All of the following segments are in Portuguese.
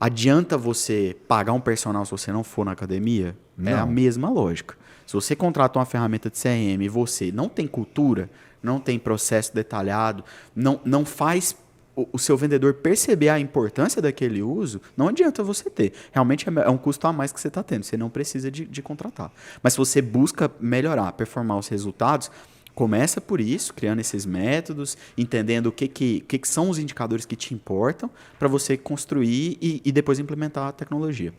Adianta você pagar um personal se você não for na academia? É a Não. mesma lógica. Se você contrata uma ferramenta de CRM e você não tem cultura, não tem processo detalhado, não faz o seu vendedor perceber a importância daquele uso, não adianta você ter. Realmente é um custo a mais que você está tendo. Você não precisa de contratar. Mas se você busca melhorar, performar os resultados, começa por isso, criando esses métodos, entendendo o que são os indicadores que te importam, para você construir e depois implementar a tecnologia.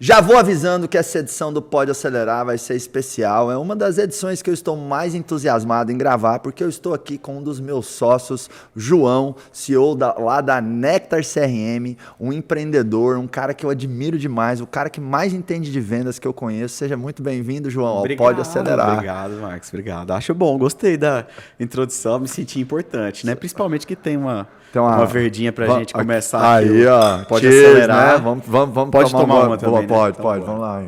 Já vou avisando que essa edição do Pode Acelerar vai ser especial. É uma das edições que eu estou mais entusiasmado em gravar, porque eu estou aqui com um dos meus sócios, João, CEO lá da Nectar CRM, um empreendedor, um cara que eu admiro demais, o cara que mais entende de vendas que eu conheço. Seja muito bem-vindo, João, ao Pode Acelerar. Obrigado, Marcos, obrigado. Acho bom, gostei da introdução, me senti importante, né? Principalmente que tem uma verdinha pra gente começar aqui. Aí, ó, Pode cheers, acelerar. Né? Vamos pode tomar uma também, também, né? Pode, Então, vamos lá.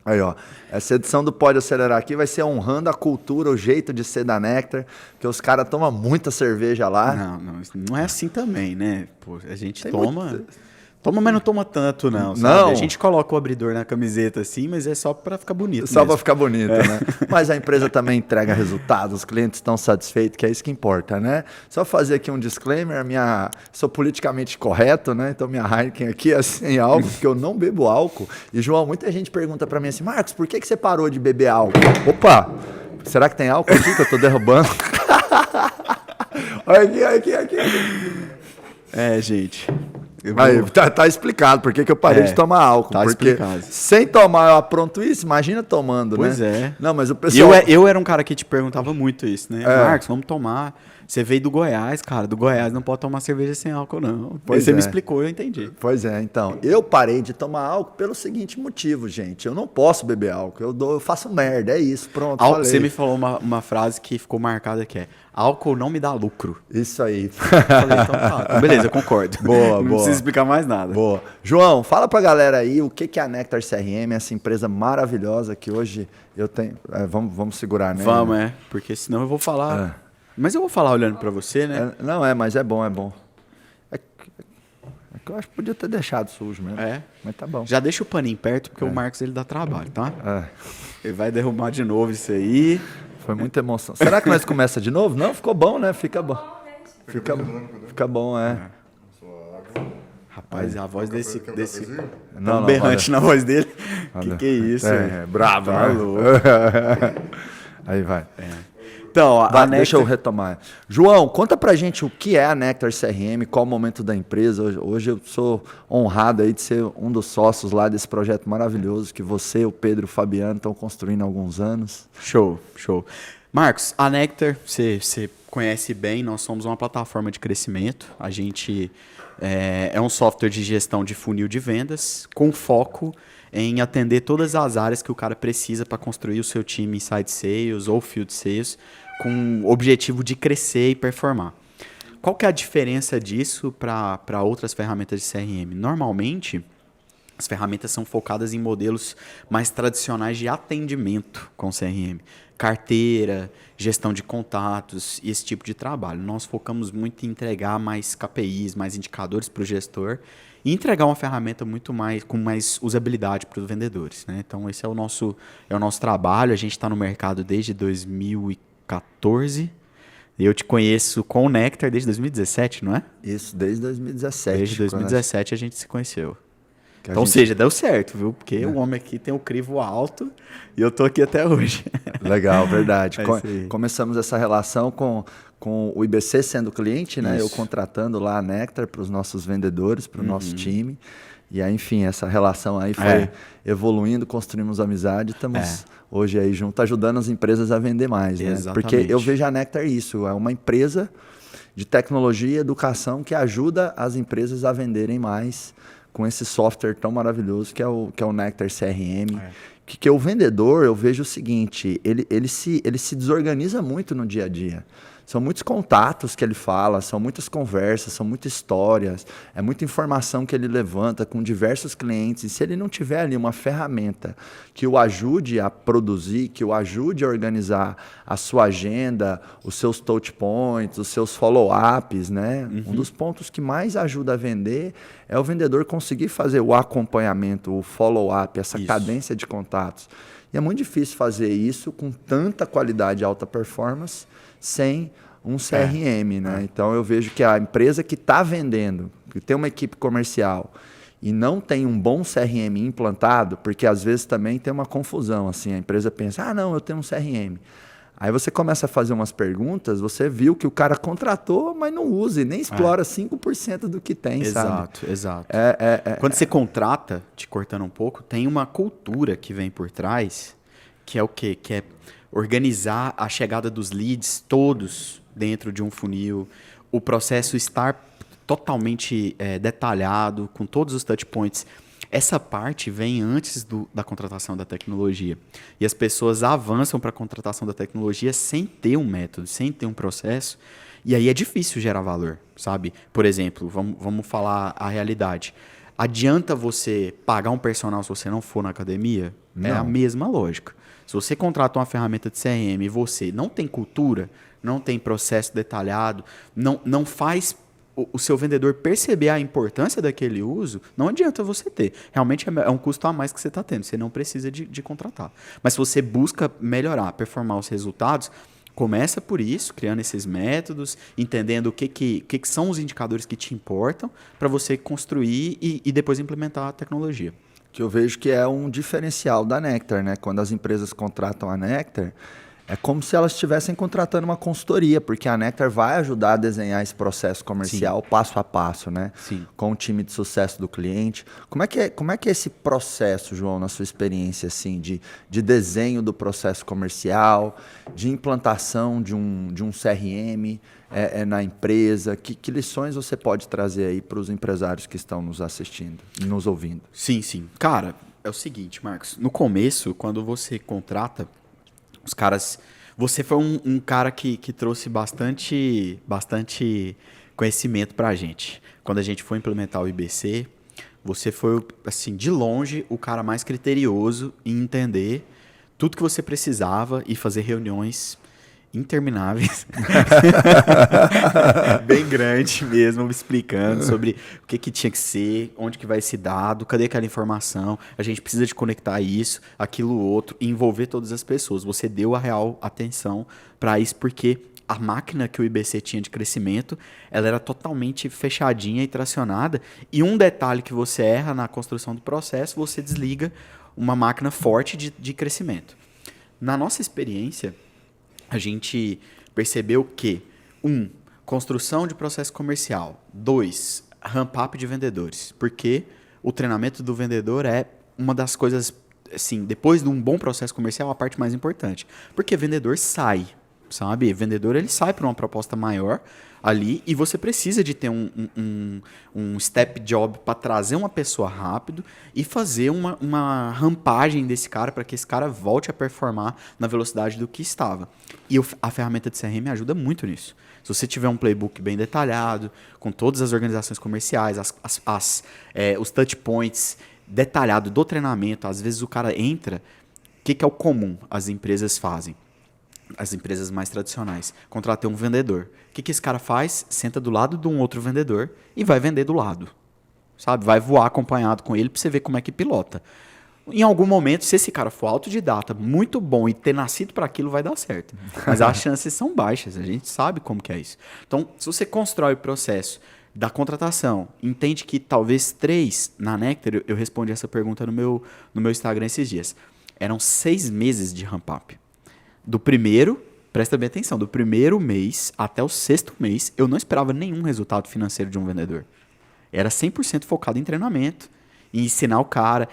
Aí, ó, essa edição do Pode Acelerar aqui vai ser honrando a cultura, o jeito de ser da Nectar, que os caras tomam muita cerveja lá. Não é assim também, né? Pô, a gente Toma, mas não toma tanto, não. Sabe? Não. A gente coloca o abridor na camiseta assim, mas é só para ficar bonito. Só mesmo. para ficar bonito, né? Mas a empresa também entrega resultados, os clientes estão satisfeitos, que é isso que importa, né? Só fazer aqui um disclaimer, sou politicamente correto, né? Então minha Heineken aqui é sem álcool, porque eu não bebo álcool. E, João, muita gente pergunta para mim assim, Marcos, por que você parou de beber álcool? Opa, será que tem álcool aqui que eu tô derrubando? Olha aqui. Gente... Aí, tá explicado por que eu parei de tomar álcool. Tá porque explicado. Sem tomar eu apronto isso, imagina tomando, pois né? Pois é. Não, mas o pessoal... Eu era um cara que te perguntava muito isso, né? Marcos, vamos tomar... Você veio do Goiás, cara. Do Goiás não pode tomar cerveja sem álcool, não. Aí você me explicou, eu entendi. Pois é, então. Eu parei de tomar álcool pelo seguinte motivo, gente. Eu não posso beber álcool. Eu faço merda, é isso. Pronto, falei. Você me falou uma frase que ficou marcada que é: álcool não me dá lucro. Isso aí. Falei, então tá. Beleza, eu concordo. Boa. Não precisa explicar mais nada. Boa. João, fala pra galera aí o que é a Nectar CRM, essa empresa maravilhosa que hoje eu tenho... vamos segurar, né? Vamos, porque senão eu vou falar... Mas eu vou falar olhando pra você, né? Mas é bom. É que eu acho que podia ter deixado sujo mesmo. Mas tá bom. Já deixa o paninho perto, porque o Marcos ele dá trabalho, tá? Ele vai derrubar de novo isso aí. Foi muita emoção. Será que nós começa de novo? Não, ficou bom, né? Fica bom. Fica bom, Rapaz, a voz desse não, berrante na voz dele. Que é isso? Bravo, tá louco. Aí vai. Então, deixa eu retomar. João, conta pra gente o que é a Nectar CRM, qual o momento da empresa. Hoje eu sou honrado aí de ser um dos sócios lá desse projeto maravilhoso que você, o Pedro e o Fabiano estão construindo há alguns anos. Show. Marcos, a Nectar, você conhece bem, nós somos uma plataforma de crescimento. A gente é um software de gestão de funil de vendas com foco em atender todas as áreas que o cara precisa para construir o seu time inside sales ou field sales com o objetivo de crescer e performar. Qual que é a diferença disso para outras ferramentas de CRM? Normalmente, as ferramentas são focadas em modelos mais tradicionais de atendimento com CRM. Carteira, gestão de contatos e esse tipo de trabalho. Nós focamos muito em entregar mais KPIs, mais indicadores para o gestor e entregar uma ferramenta com mais usabilidade para os vendedores, né? Então, esse é o nosso trabalho. A gente está no mercado desde 2014. Eu te conheço com o Nectar desde 2017, não é? Isso, desde 2017. Desde 2017 a gente se conheceu. Ou seja, deu certo, viu? Porque o homem aqui tem o crivo alto e eu tô aqui até hoje. Legal, verdade. Começamos essa relação com o IBC sendo cliente, né? Isso. Eu contratando lá a Nectar para os nossos vendedores, para o nosso time. E aí, enfim, essa relação aí foi evoluindo, construímos amizade, estamos hoje aí junto, ajudando as empresas a vender mais, né? Exatamente. Porque eu vejo a Nectar isso, é uma empresa de tecnologia e educação que ajuda as empresas a venderem mais com esse software tão maravilhoso que é o Nectar CRM. Que o vendedor, eu vejo o seguinte, ele se desorganiza muito no dia a dia. São muitos contatos que ele fala, são muitas conversas, são muitas histórias, é muita informação que ele levanta com diversos clientes. E se ele não tiver ali uma ferramenta que o ajude a produzir, que o ajude a organizar a sua agenda, os seus touch points, os seus follow-ups, né? Um dos pontos que mais ajuda a vender é o vendedor conseguir fazer o acompanhamento, o follow-up, essa cadência de contatos. E é muito difícil fazer isso com tanta qualidade e alta performance sem um CRM, né? Então eu vejo que a empresa que está vendendo, que tem uma equipe comercial e não tem um bom CRM implantado, porque às vezes também tem uma confusão, assim, a empresa pensa, não, eu tenho um CRM. Aí você começa a fazer umas perguntas, você viu que o cara contratou, mas não usa e nem explora 5% do que tem, sabe? Exato. Quando você contrata, te cortando um pouco, tem uma cultura que vem por trás, que é o quê? Que é organizar a chegada dos leads todos dentro de um funil, o processo estar totalmente detalhado, com todos os touch points. Essa parte vem antes da contratação da tecnologia. E as pessoas avançam para a contratação da tecnologia sem ter um método, sem ter um processo. E aí é difícil gerar valor, sabe? Por exemplo, vamos falar a realidade. Adianta você pagar um personal se você não for na academia? Não. É a mesma lógica. Se você contrata uma ferramenta de CRM e você não tem cultura, não tem processo detalhado, não faz o seu vendedor perceber a importância daquele uso, não adianta você ter. Realmente é um custo a mais que você está tendo. Você não precisa de contratar. Mas se você busca melhorar, performar os resultados, começa por isso, criando esses métodos, entendendo o que são os indicadores que te importam, para você construir e depois implementar a tecnologia. Que eu vejo que é um diferencial da Nectar, né? Quando as empresas contratam a Nectar, é como se elas estivessem contratando uma consultoria, porque a Nectar vai ajudar a desenhar esse processo comercial passo a passo, né? Sim. Com o time de sucesso do cliente. Como é que é esse processo, João, na sua experiência, assim, de desenho do processo comercial, de implantação de um CRM na empresa? Que lições você pode trazer aí para os empresários que estão nos assistindo e nos ouvindo? Sim. Cara, é o seguinte, Marcos. No começo, quando você contrata os caras, você foi um cara que trouxe bastante conhecimento pra gente. Quando a gente foi implementar o IBC, você foi, assim, de longe, o cara mais criterioso em entender tudo que você precisava e fazer reuniões intermináveis, bem grande mesmo, explicando sobre o que tinha que ser, onde que vai esse dado, cadê aquela informação, a gente precisa de conectar isso, aquilo outro, e envolver todas as pessoas. Você deu a real atenção para isso, porque a máquina que o IBC tinha de crescimento, ela era totalmente fechadinha e tracionada, e um detalhe que você erra na construção do processo, você desliga uma máquina forte de crescimento. Na nossa experiência, a gente percebeu que, 1, construção de processo comercial. 2, ramp-up de vendedores. Porque o treinamento do vendedor é uma das coisas, assim, depois de um bom processo comercial, a parte mais importante. Porque vendedor sai, sabe? Vendedor, ele sai para uma proposta maior ali e você precisa de ter um step job para trazer uma pessoa rápido e fazer uma rampagem desse cara para que esse cara volte a performar na velocidade do que estava. E a ferramenta de CRM ajuda muito nisso. Se você tiver um playbook bem detalhado, com todas as organizações comerciais, os touch points detalhado do treinamento, às vezes o cara entra, o que é o comum as empresas fazem? As empresas mais tradicionais, contratar um vendedor. O que esse cara faz? Senta do lado de um outro vendedor e vai vender do lado. Sabe? Vai voar acompanhado com ele para você ver como é que pilota. Em algum momento, se esse cara for autodidata, muito bom e ter nascido para aquilo, vai dar certo. Mas as chances são baixas, a gente sabe como que é isso. Então, se você constrói o processo da contratação, entende que talvez 3, na Nectar, eu respondi essa pergunta no meu Instagram esses dias, eram 6 meses de ramp-up. Do primeiro, presta bem atenção, do primeiro mês até o 6º mês, eu não esperava nenhum resultado financeiro de um vendedor. Era 100% focado em treinamento, em ensinar o cara.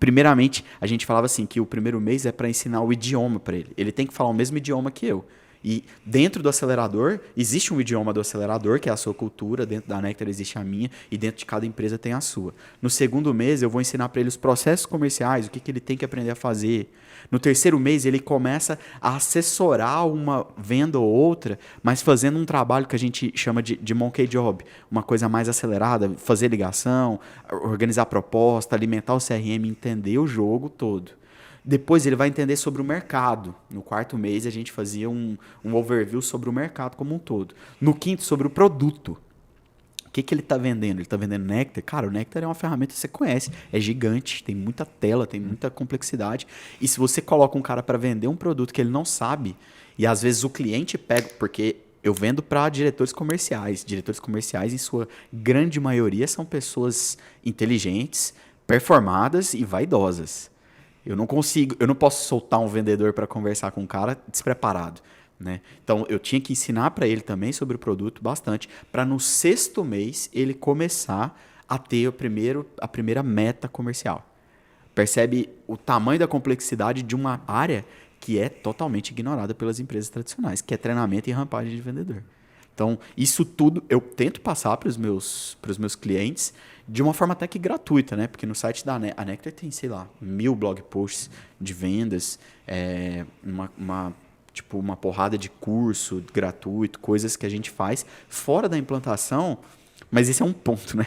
Primeiramente, a gente falava assim, que o primeiro mês é para ensinar o idioma para ele. Ele tem que falar o mesmo idioma que eu. E dentro do acelerador, existe um idioma do acelerador, que é a sua cultura, dentro da Nectar existe a minha, e dentro de cada empresa tem a sua. No segundo mês, eu vou ensinar para ele os processos comerciais, o que ele tem que aprender a fazer. No terceiro mês, ele começa a assessorar uma venda ou outra, mas fazendo um trabalho que a gente chama de monkey job, uma coisa mais acelerada, fazer ligação, organizar proposta, alimentar o CRM, entender o jogo todo. Depois ele vai entender sobre o mercado. No quarto mês a gente fazia um overview sobre o mercado como um todo. No quinto, sobre o produto. O que ele está vendendo? Ele está vendendo Nectar? Cara, o Nectar é uma ferramenta que você conhece. É gigante, tem muita tela, tem muita complexidade. E se você coloca um cara para vender um produto que ele não sabe, e às vezes o cliente pega... Porque eu vendo para diretores comerciais. Diretores comerciais, em sua grande maioria, são pessoas inteligentes, performadas e vaidosas. Eu não posso soltar um vendedor para conversar com um cara despreparado, né? Então eu tinha que ensinar para ele também sobre o produto bastante, para no sexto mês ele começar a ter a primeira meta comercial. Percebe o tamanho da complexidade de uma área que é totalmente ignorada pelas empresas tradicionais, que é treinamento e rampagem de vendedor. Então, isso tudo eu tento passar para os meus clientes de uma forma até que gratuita, né? Porque no site da Nectar tem, sei lá, 1000 blog posts de vendas, uma porrada de curso gratuito, coisas que a gente faz fora da implantação. Mas esse é um ponto, né?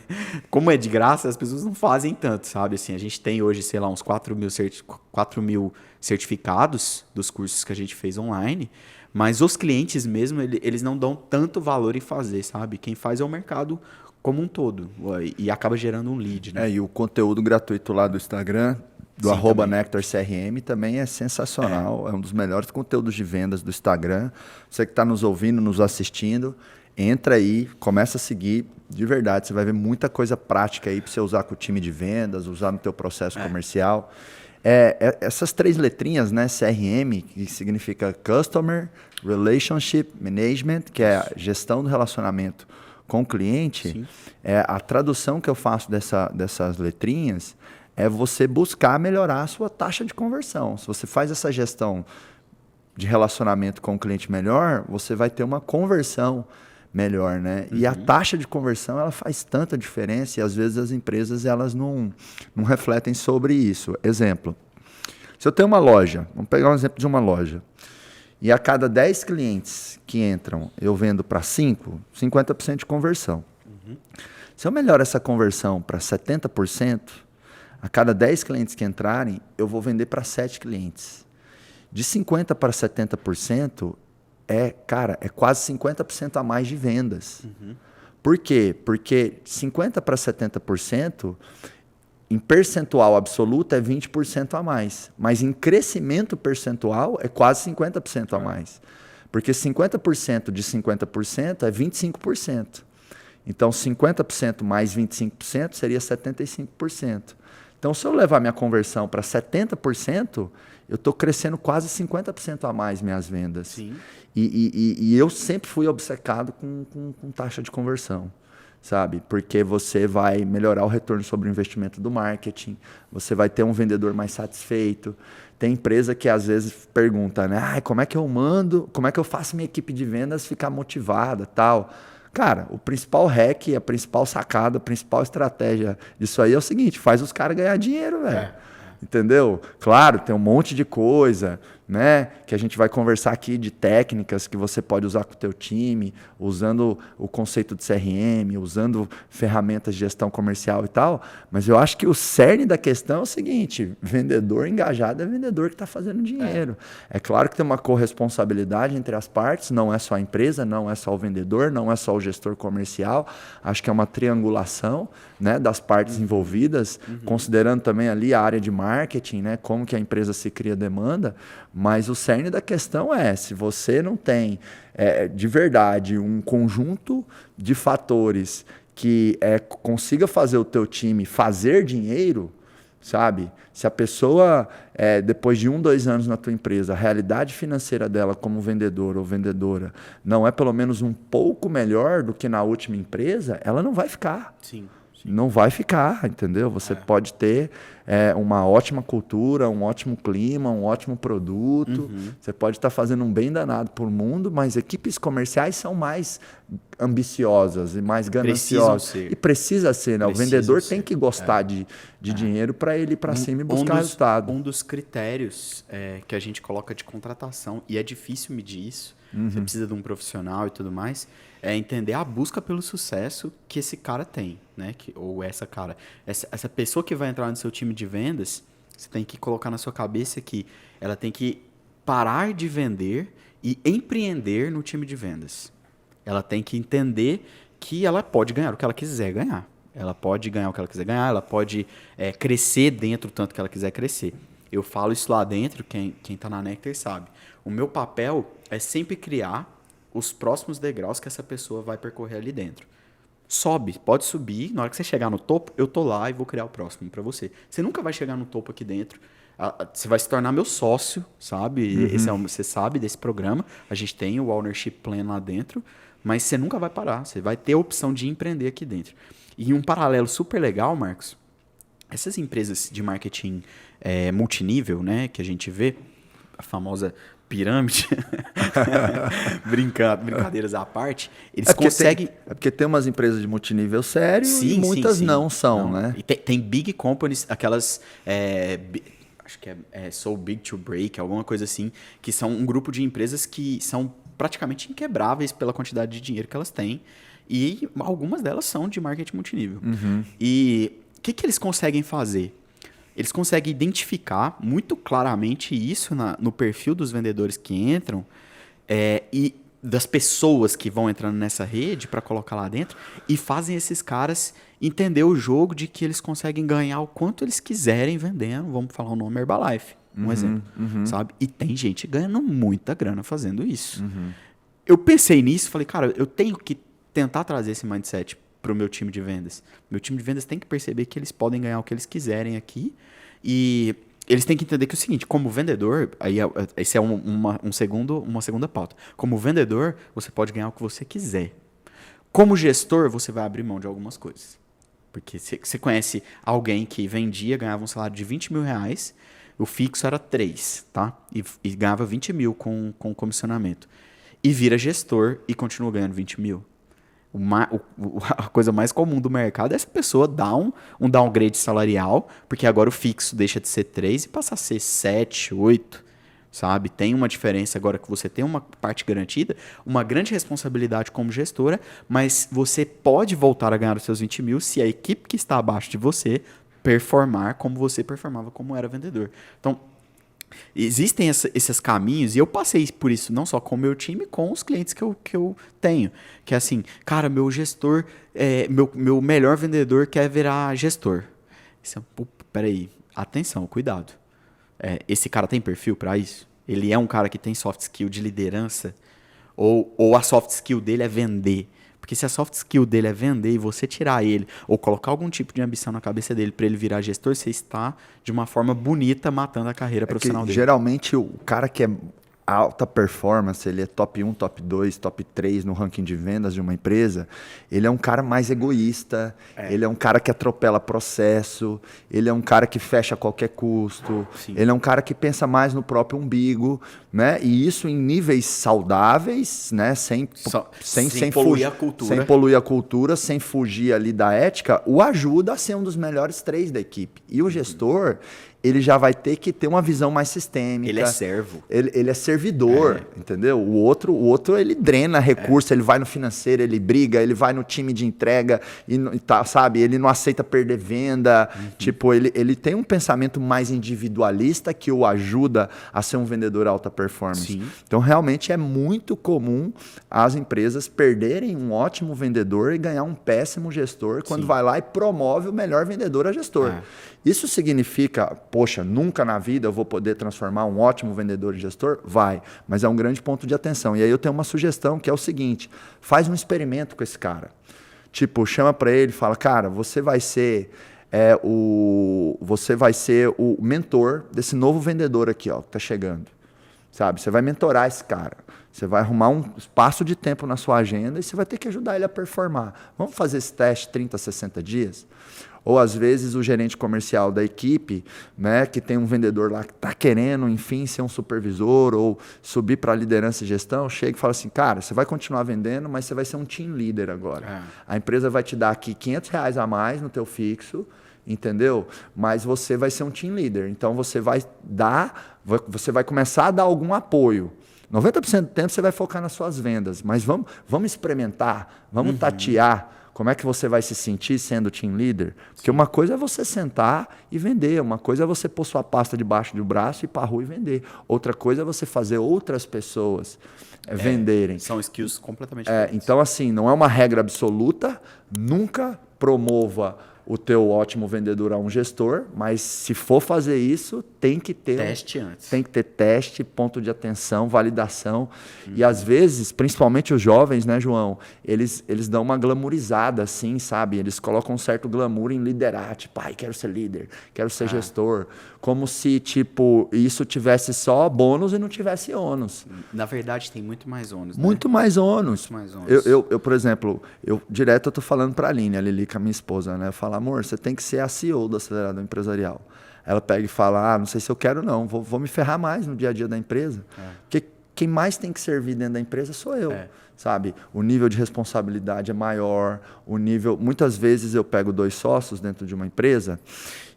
Como é de graça, as pessoas não fazem tanto, sabe? Assim, a gente tem hoje, sei lá, uns 4 mil certificados dos cursos que a gente fez online, mas os clientes mesmo, eles não dão tanto valor em fazer, sabe? Quem faz é o mercado como um todo, e acaba gerando um lead, né? E o conteúdo gratuito lá do Instagram, do @NectarCRM, também é sensacional. É um dos melhores conteúdos de vendas do Instagram. Você que está nos ouvindo, nos assistindo, entra aí, começa a seguir. De verdade, você vai ver muita coisa prática aí para você usar com o time de vendas, usar no teu processo comercial. Essas 3 letrinhas, né, CRM, que significa Customer Relationship Management, que é a gestão do relacionamento com o cliente, a tradução que eu faço dessas letrinhas é você buscar melhorar a sua taxa de conversão. Se você faz essa gestão de relacionamento com o cliente melhor, você vai ter uma conversão melhor, né? E a taxa de conversão, ela faz tanta diferença e às vezes as empresas elas não refletem sobre isso. Exemplo, se eu tenho uma loja, vamos pegar um exemplo de uma loja, e a cada 10 clientes que entram, eu vendo para 5, 50% de conversão. Se eu melhoro essa conversão para 70%, a cada 10 clientes que entrarem, eu vou vender para 7 clientes. De 50% para 70%, é quase 50% a mais de vendas. Por quê? Porque 50% para 70%, em percentual absoluto, é 20% a mais. Mas em crescimento percentual, é quase 50% a mais. Porque 50% de 50% é 25%. Então, 50% mais 25% seria 75%. Então, se eu levar minha conversão para 70%, eu estou crescendo quase 50% a mais minhas vendas. Sim. E eu sempre fui obcecado com taxa de conversão, sabe? Porque você vai melhorar o retorno sobre o investimento do marketing, você vai ter um vendedor mais satisfeito. Tem empresa que às vezes pergunta, né? Como é que eu faço minha equipe de vendas ficar motivada, tal? Cara, o principal hack, a principal sacada, a principal estratégia disso aí é o seguinte: faz os caras ganhar dinheiro, velho. Entendeu? Claro, tem um monte de coisa, né, que a gente vai conversar aqui de técnicas que você pode usar com o teu time, usando o conceito de CRM, usando ferramentas de gestão comercial e tal, mas eu acho que o cerne da questão é o seguinte: vendedor engajado é vendedor que está fazendo dinheiro. É claro que tem uma corresponsabilidade entre as partes, não é só a empresa, não é só o vendedor, não é só o gestor comercial, acho que é uma triangulação, né, das partes envolvidas, considerando também ali a área de marketing, né, como que a empresa se cria demanda, mas o cerne da questão é, se você não tem de verdade um conjunto de fatores que consiga fazer o teu time fazer dinheiro, sabe? Se a pessoa, depois de 1, 2 anos na tua empresa, a realidade financeira dela como vendedor ou vendedora não é pelo menos um pouco melhor do que na última empresa, ela não vai ficar. Sim. Não vai ficar, entendeu? Você pode ter uma ótima cultura, um ótimo clima, um ótimo produto. Você pode estar fazendo um bem danado para o mundo, mas equipes comerciais são mais ambiciosas e mais gananciosas. E precisa ser, né? O vendedor tem que gostar de dinheiro para ele ir para cima e buscar resultado. Um dos critérios que a gente coloca de contratação, e é difícil medir isso, você precisa de um profissional e tudo mais, é entender a busca pelo sucesso que esse cara tem, né? Ou essa cara. Essa pessoa que vai entrar no seu time de vendas, você tem que colocar na sua cabeça que ela tem que parar de vender e empreender no time de vendas. Ela tem que entender que ela pode ganhar o que ela quiser ganhar. Ela pode ganhar o que ela quiser ganhar, ela pode crescer dentro do tanto que ela quiser crescer. Eu falo isso lá dentro, quem está na Nectar sabe. O meu papel é sempre criar os próximos degraus que essa pessoa vai percorrer ali dentro. Sobe, pode subir, na hora que você chegar no topo, eu tô lá e vou criar o próximo para você. Você nunca vai chegar no topo aqui dentro, você vai se tornar meu sócio, sabe? Você sabe desse programa, a gente tem o Ownership Plan lá dentro, mas você nunca vai parar, você vai ter a opção de empreender aqui dentro. E um paralelo super legal, Marcos, essas empresas de marketing multinível, né, que a gente vê, a famosa pirâmide, brincadeiras à parte, eles conseguem... porque tem umas empresas de multinível sério e muitas não são, né? E tem big companies, aquelas... acho que é So Big to Break, alguma coisa assim, que são um grupo de empresas que são praticamente inquebráveis pela quantidade de dinheiro que elas têm. E algumas delas são de marketing multinível. E o que eles conseguem fazer? Eles conseguem identificar muito claramente isso no perfil dos vendedores que entram e das pessoas que vão entrando nessa rede para colocar lá dentro e fazem esses caras entender o jogo de que eles conseguem ganhar o quanto eles quiserem vendendo. Vamos falar o nome Herbalife, um exemplo, sabe? E tem gente ganhando muita grana fazendo isso. Eu pensei nisso e falei, cara, eu tenho que tentar trazer esse mindset para o meu time de vendas. Meu time de vendas tem que perceber que eles podem ganhar o que eles quiserem aqui e eles têm que entender que é o seguinte, como vendedor, aí esse é uma segunda pauta. Como vendedor, você pode ganhar o que você quiser. Como gestor, você vai abrir mão de algumas coisas. Porque você conhece alguém que vendia, ganhava um salário de 20 mil reais, o fixo era 3, tá? E ganhava 20 mil com comissionamento. E vira gestor e continua ganhando 20 mil. A coisa mais comum do mercado é essa pessoa dar um downgrade salarial, porque agora o fixo deixa de ser 3 e passa a ser 7, 8, sabe? Tem uma diferença agora que você tem uma parte garantida, uma grande responsabilidade como gestora, mas você pode voltar a ganhar os seus 20 mil se a equipe que está abaixo de você performar como você performava como era vendedor. Então, existem esses caminhos, e eu passei por isso não só com o meu time, com os clientes que eu tenho. Que é assim, cara, meu gestor, meu melhor vendedor quer virar gestor. Peraí, atenção, cuidado. Esse cara tem perfil para isso? Ele é um cara que tem soft skill de liderança? Ou a soft skill dele é vender? Porque se a soft skill dele é vender e você tirar ele, ou colocar algum tipo de ambição na cabeça dele para ele virar gestor, você está, de uma forma bonita, matando a carreira profissional dele. Geralmente, o cara que é alta performance, ele é top 1, top 2, top 3 no ranking de vendas de uma empresa, ele é um cara mais egoísta, ele é um cara que atropela processo, ele é um cara que fecha a qualquer custo, ele é um cara que pensa mais no próprio umbigo, né? E isso em níveis saudáveis, né? Sem poluir a cultura. Sem poluir a cultura, sem fugir ali da ética, o ajuda a ser um dos melhores 3 da equipe. E o gestor, ele já vai ter que ter uma visão mais sistêmica. Ele é servo. Ele é servidor, entendeu? O outro ele drena recurso, ele vai no financeiro, ele briga, ele vai no time de entrega, sabe? Ele não aceita perder venda. Tipo, ele tem um pensamento mais individualista que o ajuda a ser um vendedor alta performance. Sim. Então, realmente é muito comum as empresas perderem um ótimo vendedor e ganhar um péssimo gestor quando vai lá e promove o melhor vendedor a gestor. Isso significa, poxa, nunca na vida eu vou poder transformar um ótimo vendedor em gestor? Vai, mas é um grande ponto de atenção. E aí eu tenho uma sugestão que é o seguinte, faz um experimento com esse cara. Tipo, chama para ele e fala, cara, você vai ser o mentor desse novo vendedor aqui, ó, que tá chegando. Sabe? Você vai mentorar esse cara. Você vai arrumar um espaço de tempo na sua agenda e você vai ter que ajudar ele a performar. Vamos fazer esse teste 30, 60 dias? Ou às vezes o gerente comercial da equipe, né, que tem um vendedor lá que está querendo, enfim, ser um supervisor ou subir para a liderança e gestão, chega e fala assim, cara, você vai continuar vendendo, mas você vai ser um team leader agora. A empresa vai te dar aqui R$ 500 a mais no teu fixo, entendeu? Mas você vai ser um team leader. Então você vai começar a dar algum apoio. 90% do tempo você vai focar nas suas vendas, mas vamos experimentar, vamos tatear como é que você vai se sentir sendo team leader. Porque uma coisa é você sentar e vender, uma coisa é você pôr sua pasta debaixo do braço e ir para a rua e vender. Outra coisa é você fazer outras pessoas venderem. São skills completamente diferentes. Então, assim, não é uma regra absoluta, nunca promova o teu ótimo vendedor a um gestor, mas se for fazer isso, tem que ter teste antes. Tem que ter teste, ponto de atenção, validação. E às vezes, principalmente os jovens, né, João, eles dão uma glamourizada assim, sabe? Eles colocam um certo glamour em liderar, tipo, quero ser líder, quero ser gestor, como se tipo isso tivesse só bônus e não tivesse ônus. Na verdade, tem muito mais ônus, né? Muito mais ônus. Muito mais ônus. Eu, por exemplo, direto eu tô falando para a Lili, que é a minha esposa, né? Eu falo, amor, você tem que ser a CEO do acelerador empresarial. Ela pega e fala, não sei se eu quero não, vou me ferrar mais no dia a dia da empresa. Porque quem mais tem que servir dentro da empresa sou eu. Sabe? O nível de responsabilidade é maior, muitas vezes eu pego 2 sócios dentro de uma empresa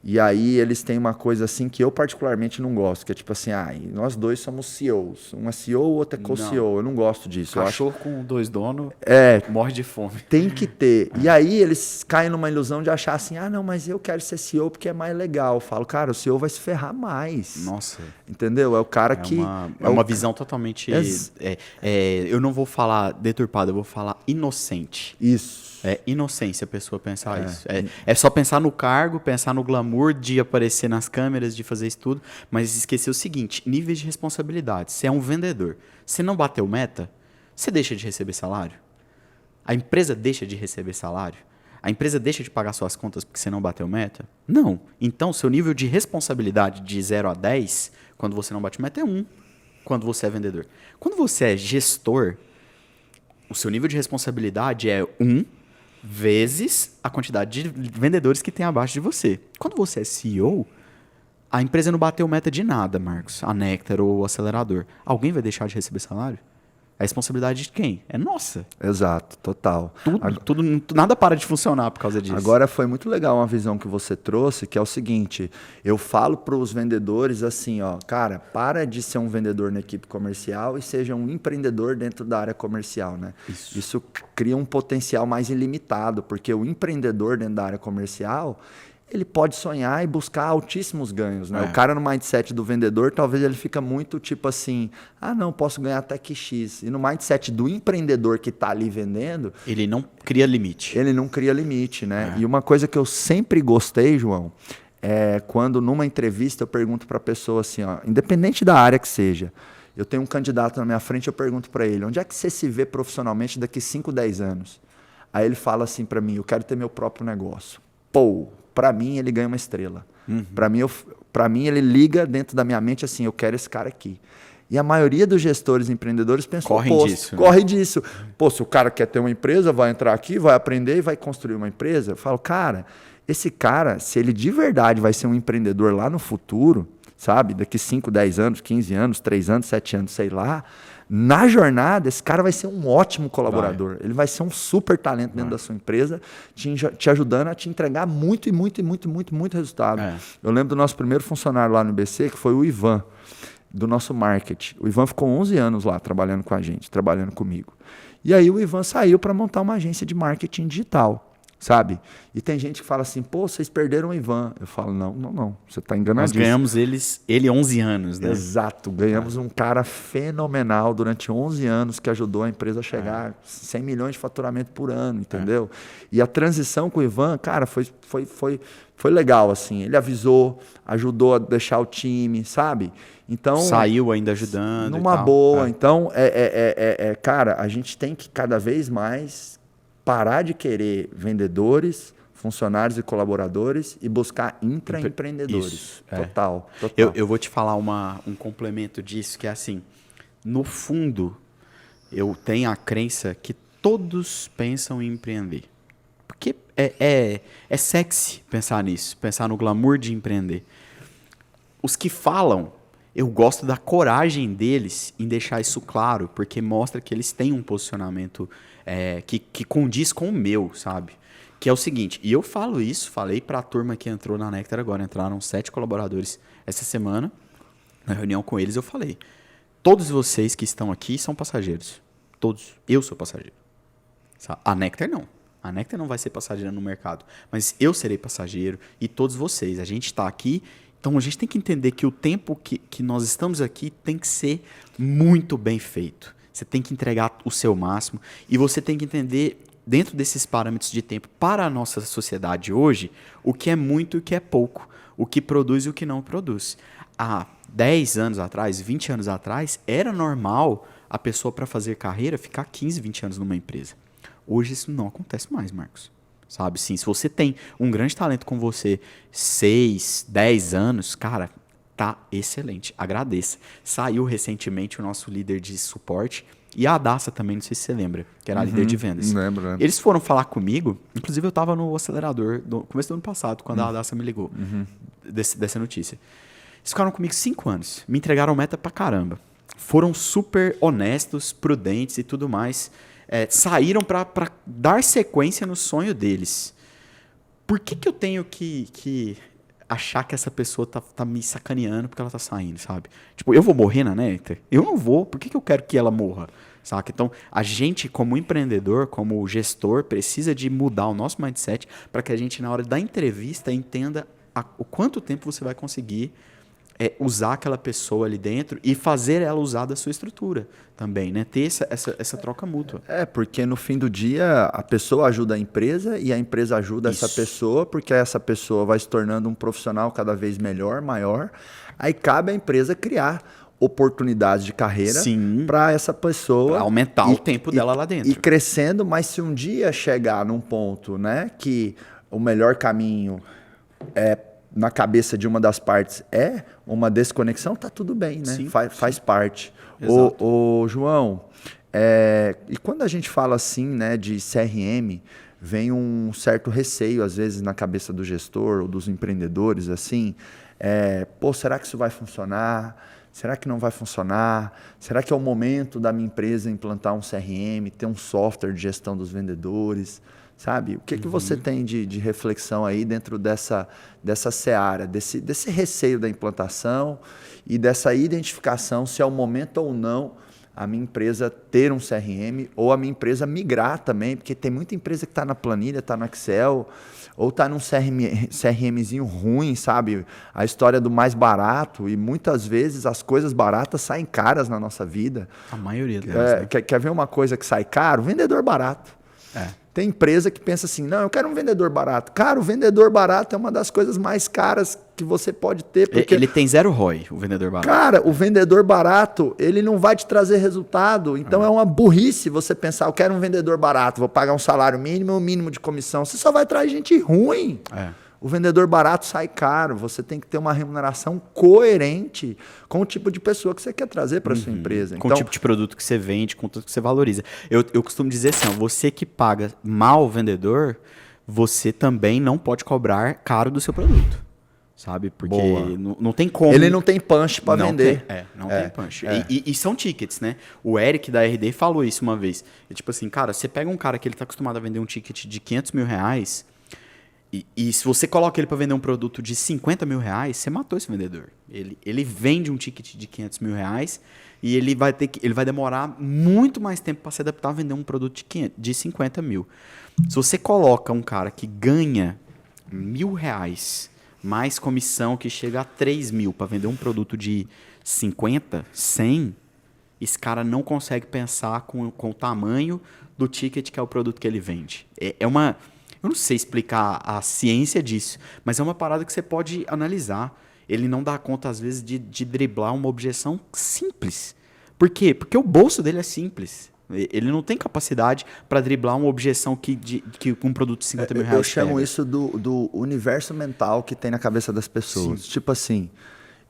e aí eles têm uma coisa assim que eu particularmente não gosto, que é tipo assim, nós 2 somos CEOs, um é CEO, o outro é co-CEO, eu não gosto disso. Cachorro com 2 donos morre de fome. Tem que ter. E aí eles caem numa ilusão de achar assim, não, mas eu quero ser CEO porque é mais legal. Eu falo, cara, o CEO vai se ferrar mais. Nossa. Entendeu? É o cara que... É uma visão totalmente... eu não vou falar deturpada, eu vou falar inocente. Isso. É inocência a pessoa pensar isso. É só pensar no cargo, pensar no glamour de aparecer nas câmeras, de fazer isso tudo, mas esquecer o seguinte, níveis de responsabilidade. Você é um vendedor. Se não bateu meta, você deixa de receber salário? A empresa deixa de receber salário? A empresa deixa de pagar suas contas porque você não bateu meta? Não. Então, seu nível de responsabilidade de 0 a 10, quando você não bate meta, é 1. Quando você é vendedor. Quando você é gestor, o seu nível de responsabilidade é 1 vezes a quantidade de vendedores que tem abaixo de você. Quando você é CEO, a empresa não bateu meta de nada, Marcos, a Nectar ou o acelerador. Alguém vai deixar de receber salário? A responsabilidade de quem? É nossa. Exato, total. Nada para de funcionar por causa disso. Agora foi muito legal uma visão que você trouxe, que é o seguinte, eu falo para os vendedores assim, cara, para de ser um vendedor na equipe comercial e seja um empreendedor dentro da área comercial, né? Isso cria um potencial mais ilimitado, porque o empreendedor dentro da área comercial, ele pode sonhar e buscar altíssimos ganhos, né? O cara no mindset do vendedor, talvez ele fica muito tipo assim, não, posso ganhar até que X. E no mindset do empreendedor que está ali vendendo... Ele não cria limite. Ele não cria limite, né? E uma coisa que eu sempre gostei, João, é quando numa entrevista eu pergunto para a pessoa assim, independente da área que seja, eu tenho um candidato na minha frente, eu pergunto para ele, onde é que você se vê profissionalmente daqui 5, 10 anos? Aí ele fala assim para mim, eu quero ter meu próprio negócio. Para mim, ele ganha uma estrela. Para mim, ele liga dentro da minha mente assim, eu quero esse cara aqui. E a maioria dos gestores e empreendedores pensam, corre disso. Pô, se o cara quer ter uma empresa, vai entrar aqui, vai aprender e vai construir uma empresa. Eu falo, cara, esse cara, se ele de verdade vai ser um empreendedor lá no futuro, sabe? Daqui 5, 10 anos, 15 anos, 3 anos, 7 anos, sei lá... Na jornada, esse cara vai ser um ótimo colaborador. Ele vai ser um super talento dentro da sua empresa, te ajudando a te entregar muito resultado. Eu lembro do nosso primeiro funcionário lá no IBC, que foi o Ivan, do nosso marketing. O Ivan ficou 11 anos lá trabalhando com a gente, trabalhando comigo. E aí o Ivan saiu para montar uma agência de marketing digital. Sabe? E tem gente que fala assim, vocês perderam o Ivan. Eu falo, não, você está enganadíssimo. Nós ganhamos ele 11 anos, né? Exato, ganhamos um cara fenomenal durante 11 anos que ajudou a empresa a chegar a 100 milhões de faturamento por ano, entendeu? E a transição com o Ivan, cara, foi legal, assim. Ele avisou, ajudou a deixar o time, sabe? Então, saiu ainda ajudando. Numa boa. Então, cara, a gente tem que cada vez mais parar de querer vendedores, funcionários e colaboradores e buscar intraempreendedores. Total. Eu vou te falar um complemento disso, que é assim, no fundo, eu tenho a crença que todos pensam em empreender. Porque é sexy pensar nisso, pensar no glamour de empreender. Os que falam, eu gosto da coragem deles em deixar isso claro, porque mostra que eles têm um posicionamento que condiz com o meu, sabe? Que é o seguinte, e eu falo isso, falei para a turma que entrou na Nectar agora, entraram 7 colaboradores essa semana, na reunião com eles eu falei, todos vocês que estão aqui são passageiros, todos, eu sou passageiro. A Nectar não. A Nectar não vai ser passageira no mercado, mas eu serei passageiro e todos vocês. A gente está aqui, então a gente tem que entender que o tempo que nós estamos aqui tem que ser muito bem feito. Você tem que entregar o seu máximo e você tem que entender, dentro desses parâmetros de tempo, para a nossa sociedade hoje, o que é muito e o que é pouco, o que produz e o que não produz. Há 10 anos atrás, 20 anos atrás, era normal a pessoa, para fazer carreira, ficar 15, 20 anos numa empresa. Hoje isso não acontece mais, Marcos. Sabe, sim, se você tem um grande talento com você, 6, 10 anos, cara, tá excelente, agradeça. Saiu recentemente o nosso líder de suporte e a Adassa também, não sei se você lembra, que era a líder de vendas. Lembro. Eles foram falar comigo, inclusive eu estava no acelerador no começo do ano passado, quando a Adassa me ligou dessa notícia. Eles ficaram comigo 5 anos, me entregaram meta pra caramba. Foram super honestos, prudentes e tudo mais. Saíram para dar sequência no sonho deles. Por que eu tenho que achar que essa pessoa tá me sacaneando porque ela tá saindo, sabe? Tipo, eu vou morrer na Nectar? Eu não vou. Por que eu quero que ela morra? Saca? Então, a gente, como empreendedor, como gestor, precisa de mudar o nosso mindset para que a gente, na hora da entrevista, entenda o quanto tempo você vai conseguir usar aquela pessoa ali dentro e fazer ela usar da sua estrutura também, né? Ter essa troca mútua. Porque no fim do dia a pessoa ajuda a empresa e a empresa ajuda essa pessoa, porque essa pessoa vai se tornando um profissional cada vez melhor, maior. Aí cabe à empresa criar oportunidades de carreira para essa pessoa. Pra aumentar o tempo dela lá dentro. E crescendo, mas se um dia chegar num ponto, né, que o melhor caminho na cabeça de uma das partes é uma desconexão, tá tudo bem, né? Sim, faz parte. Ô, João, e quando a gente fala assim, né, de CRM, vem um certo receio, às vezes, na cabeça do gestor ou dos empreendedores, assim, será que isso vai funcionar? Será que não vai funcionar? Será que é o momento da minha empresa implantar um CRM, ter um software de gestão dos vendedores? Sabe? O que você tem de reflexão aí dentro dessa seara, desse receio da implantação e dessa identificação se é o momento ou não a minha empresa ter um CRM ou a minha empresa migrar também, porque tem muita empresa que está na planilha, está no Excel, ou está num CRMzinho ruim, sabe? A história do mais barato, e muitas vezes as coisas baratas saem caras na nossa vida. A maioria delas. Quer ver uma coisa que sai caro? Vendedor barato. Tem empresa que pensa assim, não, eu quero um vendedor barato. Cara, o vendedor barato é uma das coisas mais caras que você pode ter. Porque, ele tem 0 ROI, o vendedor barato. Cara, o vendedor barato, ele não vai te trazer resultado. Então é uma burrice você pensar, eu quero um vendedor barato, vou pagar um salário mínimo ou mínimo de comissão. Você só vai trazer gente ruim. O vendedor barato sai caro. Você tem que ter uma remuneração coerente com o tipo de pessoa que você quer trazer para a sua empresa. Com o tipo de produto que você vende, com tudo que você valoriza. Eu costumo dizer assim, você que paga mal o vendedor, você também não pode cobrar caro do seu produto. Sabe? Porque não tem como... Ele não tem punch para vender. Não tem punch. E são tickets, né? O Eric da RD falou isso uma vez. Tipo assim, cara, você pega um cara que ele tá acostumado a vender um ticket de R$500 mil... E se você coloca ele para vender um produto de R$50 mil, você matou esse vendedor. Ele vende um ticket de R$500 mil e ele vai demorar muito mais tempo para se adaptar a vender um produto de 50 mil. Se você coloca um cara que ganha R$1.000 mais comissão que chega a 3 mil para vender um produto de 50, 100, esse cara não consegue pensar com o tamanho do ticket que é o produto que ele vende. Eu não sei explicar a ciência disso, mas é uma parada que você pode analisar. Ele não dá conta, às vezes, de driblar uma objeção simples. Por quê? Porque o bolso dele é simples. Ele não tem capacidade para driblar uma objeção que um produto de 50 mil reais Eu chamo isso do universo mental que tem na cabeça das pessoas. Sim. Tipo assim,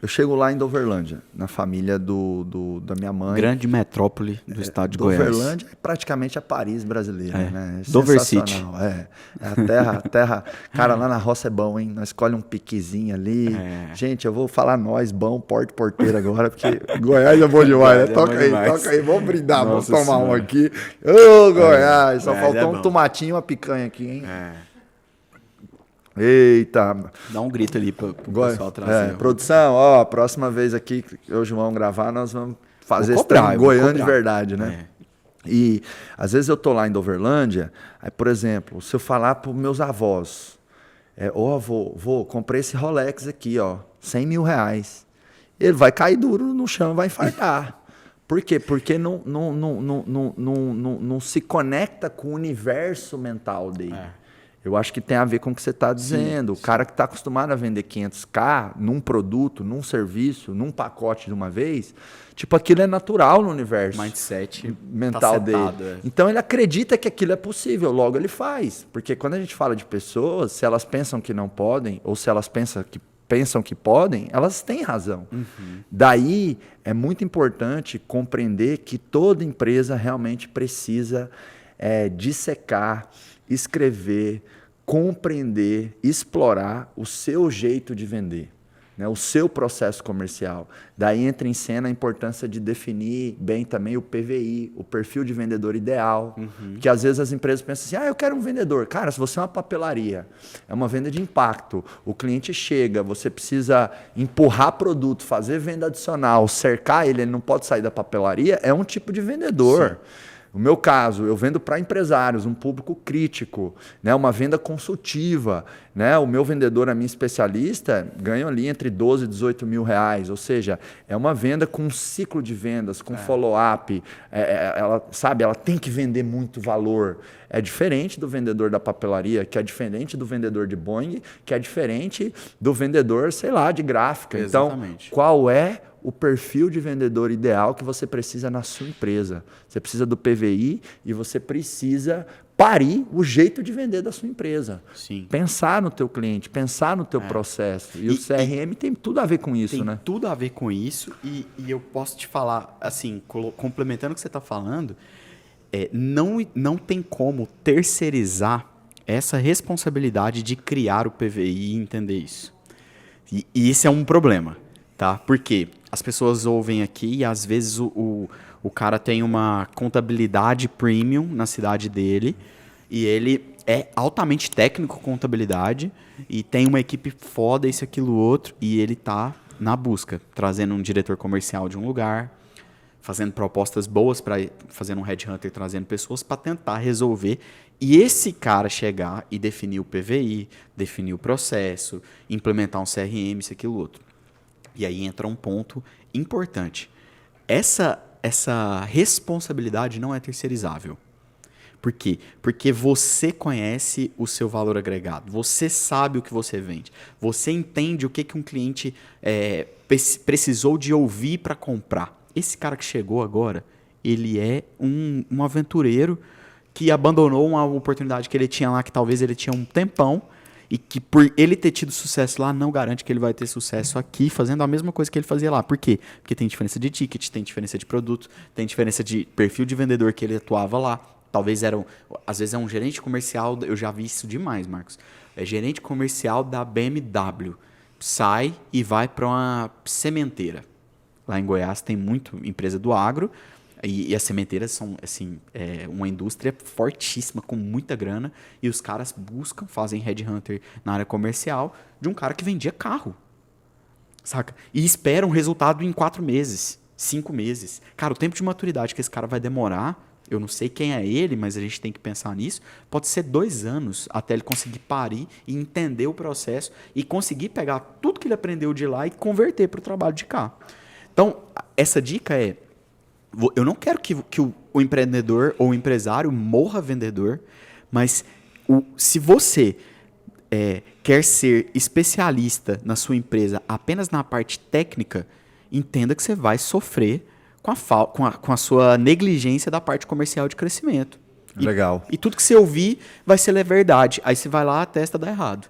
Eu chego lá em Doverlândia, na família da minha mãe. Grande metrópole do estado de Goiás. Doverlândia é praticamente a Paris brasileira, né? É Dover City. sensacional. É a terra. Cara, lá na roça é bom, hein? Nós escolhe um piquezinho ali. Gente, eu vou falar nós, bom, porteiro agora, porque Goiás é bom demais, né? Toca aí, vamos brindar, vamos tomar um aqui. Ô, Goiás, só faltou um tomatinho e uma picanha aqui, hein? Eita. Dá um grito ali pro pessoal trazer. Produção, ó, próxima vez aqui que eu e o João gravar, nós vamos fazer esse trem goiano de verdade, né? E às vezes eu tô lá em Doverlândia, aí, por exemplo, se eu falar pros meus avós, avô, comprei esse Rolex aqui, ó, 100 mil reais. Ele vai cair duro no chão e vai infartar. Por quê? Porque não se conecta com o universo mental dele. Eu acho que tem a ver com o que você está dizendo. Sim. O cara que está acostumado a vender 500k num produto, num serviço, num pacote de uma vez, tipo, aquilo é natural no universo mindset mental dele. Então ele acredita que aquilo é possível, logo ele faz. Porque quando a gente fala de pessoas, se elas pensam que não podem, ou se elas pensam que podem, elas têm razão. Daí é muito importante compreender que toda empresa realmente precisa dissecar, escrever, compreender, explorar o seu jeito de vender, né? O seu processo comercial. Daí entra em cena a importância de definir bem também o PVI, o perfil de vendedor ideal, que às vezes as empresas pensam assim, eu quero um vendedor. Cara, se você é uma papelaria, é uma venda de impacto, o cliente chega, você precisa empurrar produto, fazer venda adicional, cercar ele não pode sair da papelaria, é um tipo de vendedor. Sim. No meu caso, eu vendo para empresários, um público crítico, né? Uma venda consultiva. Né? O meu vendedor, a minha especialista, ganha ali entre 12 e 18 mil reais. Ou seja, é uma venda com um ciclo de vendas, com follow-up. Ela tem que vender muito valor. É diferente do vendedor da papelaria, que é diferente do vendedor de Boeing, que é diferente do vendedor, sei lá, de gráfica. Exatamente. Então, qual é o perfil de vendedor ideal que você precisa na sua empresa? Você precisa do PVI e você precisa parir o jeito de vender da sua empresa. Sim. Pensar no teu cliente, pensar no teu processo. E o CRM tem tudo a ver com isso, né? Tem tudo a ver com isso e eu posso te falar, assim, complementando o que você está falando, não tem como terceirizar essa responsabilidade de criar o PVI e entender isso. E isso é um problema, tá? Por quê? As pessoas ouvem aqui e às vezes o cara tem uma contabilidade premium na cidade dele e ele é altamente técnico com contabilidade e tem uma equipe foda, isso, aquilo, outro, e ele tá na busca, trazendo um diretor comercial de um lugar, fazendo propostas boas, fazendo um headhunter, trazendo pessoas para tentar resolver. E esse cara chegar e definir o PVI, definir o processo, implementar um CRM, isso, aquilo, outro. E aí entra um ponto importante. Essa responsabilidade não é terceirizável. Por quê? Porque você conhece o seu valor agregado. Você sabe o que você vende. Você entende o que um cliente precisou de ouvir para comprar. Esse cara que chegou agora, ele é um aventureiro que abandonou uma oportunidade que ele tinha lá, que talvez ele tinha um tempão, e que por ele ter tido sucesso lá, não garante que ele vai ter sucesso aqui, fazendo a mesma coisa que ele fazia lá. Por quê? Porque tem diferença de ticket, tem diferença de produto, tem diferença de perfil de vendedor que ele atuava lá. Talvez às vezes é um gerente comercial, eu já vi isso demais, Marcos. É gerente comercial da BMW. Sai e vai para uma sementeira. Lá em Goiás tem muito empresa do agro, e as sementeiras são assim, uma indústria fortíssima, com muita grana, e os caras fazem headhunter na área comercial de um cara que vendia carro, saca? E esperam resultado em 4 meses, 5 meses. Cara, o tempo de maturidade que esse cara vai demorar, eu não sei quem é ele, mas a gente tem que pensar nisso, pode ser 2 anos até ele conseguir parir e entender o processo e conseguir pegar tudo que ele aprendeu de lá e converter para o trabalho de cá. Então, essa dica eu não quero que o empreendedor ou o empresário morra vendedor, mas se você quer ser especialista na sua empresa apenas na parte técnica, entenda que você vai sofrer com a sua negligência da parte comercial de crescimento. Legal. E tudo que você ouvir vai ser verdade. Aí você vai lá, testa, dá errado.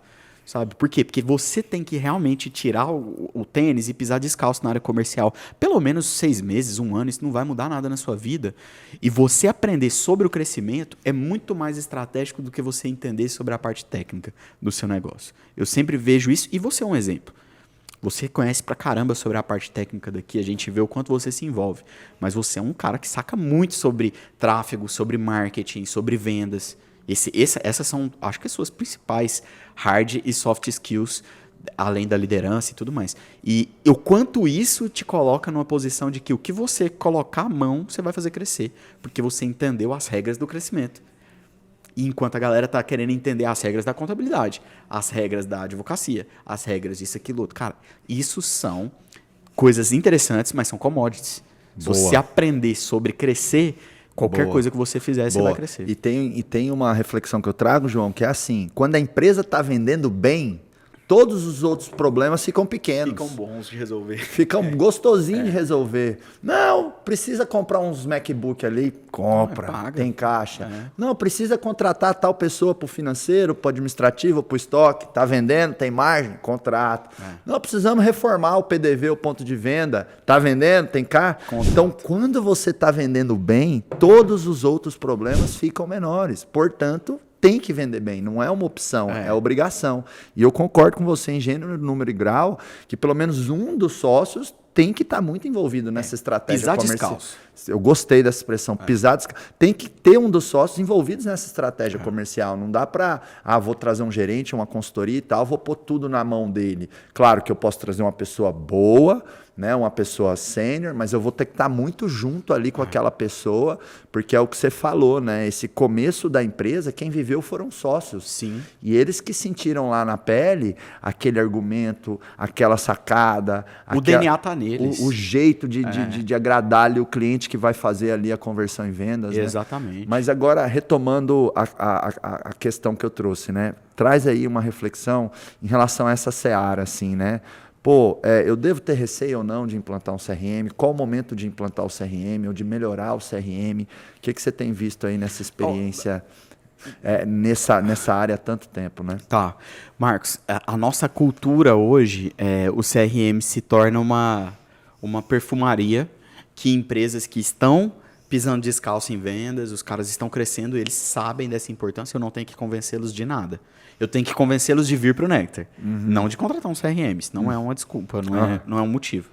sabe? Por quê? Porque você tem que realmente tirar o tênis e pisar descalço na área comercial. Pelo menos 6 meses, 1 ano, isso não vai mudar nada na sua vida. E você aprender sobre o crescimento é muito mais estratégico do que você entender sobre a parte técnica do seu negócio. Eu sempre vejo isso, e você é um exemplo. Você conhece pra caramba sobre a parte técnica daqui, a gente vê o quanto você se envolve. Mas você é um cara que saca muito sobre tráfego, sobre marketing, sobre vendas. Essas são, acho que, as suas principais hard e soft skills, além da liderança e tudo mais. E o quanto isso te coloca numa posição de que o que você colocar a mão, você vai fazer crescer. Porque você entendeu as regras do crescimento. E enquanto a galera tá querendo entender as regras da contabilidade, as regras da advocacia, as regras disso, aquilo, outro. Cara, isso são coisas interessantes, mas são commodities. Se você aprender sobre crescer, qualquer coisa que você fizer, você vai crescer. E tem uma reflexão que eu trago, João, que é assim, quando a empresa está vendendo bem, todos os outros problemas ficam pequenos. Ficam bons de resolver. Ficam gostosinho de resolver. Não, precisa comprar uns MacBook ali, compra, tem caixa. Não, precisa contratar tal pessoa para o financeiro, para o administrativo, para o estoque, tá vendendo, tem margem, contrato. Não, precisamos reformar o PDV, o ponto de venda, tá vendendo, tem caixa. Então, quando você está vendendo bem, todos os outros problemas ficam menores. Portanto, tem que vender bem, não é uma opção, é obrigação. E eu concordo com você em gênero, número e grau, que pelo menos um dos sócios tem que estar muito envolvido nessa estratégia pisar comercial. Descalço. Eu gostei dessa expressão, pisar descalço. Tem que ter um dos sócios envolvidos nessa estratégia comercial. Não dá para, vou trazer um gerente, uma consultoria e tal, vou pôr tudo na mão dele. Claro que eu posso trazer uma pessoa boa, né, uma pessoa sênior, mas eu vou ter que estar muito junto ali com aquela pessoa, porque é o que você falou, né? Esse começo da empresa, quem viveu foram sócios. Sim. E eles que sentiram lá na pele aquele argumento, aquela sacada. O DNA tá neles. O jeito de agradar ali o cliente que vai fazer ali a conversão em vendas. Exatamente. Né? Mas agora, retomando a questão que eu trouxe, né? Traz aí uma reflexão em relação a essa seara, assim, né? Pô, eu devo ter receio ou não de implantar um CRM? Qual o momento de implantar o CRM ou de melhorar o CRM? O que você tem visto aí nessa experiência, nessa área há tanto tempo, né? Tá. Marcos, a nossa cultura hoje, o CRM se torna uma perfumaria que empresas que estão pisando descalço em vendas, os caras estão crescendo, eles sabem dessa importância, eu não tenho que convencê-los de nada. Eu tenho que convencê-los de vir para o Nectar, não de contratar um CRM, isso não é uma desculpa, não é um motivo.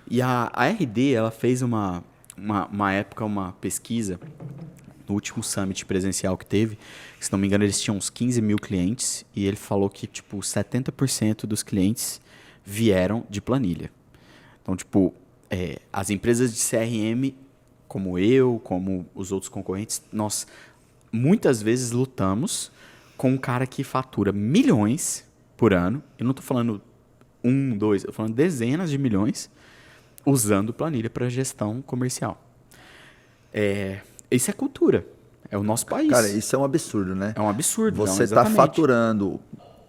E a RD, ela fez uma época, uma pesquisa, no último summit presencial que teve, se não me engano eles tinham uns 15 mil clientes, e ele falou que tipo 70% dos clientes vieram de planilha. Então, tipo, as empresas de CRM, como eu, como os outros concorrentes, nós muitas vezes lutamos com um cara que fatura milhões por ano. Eu não estou falando 1, 2, eu estou falando dezenas de milhões usando planilha para gestão comercial. Isso é cultura. É o nosso país. Cara, isso é um absurdo, né? É um absurdo. Você está faturando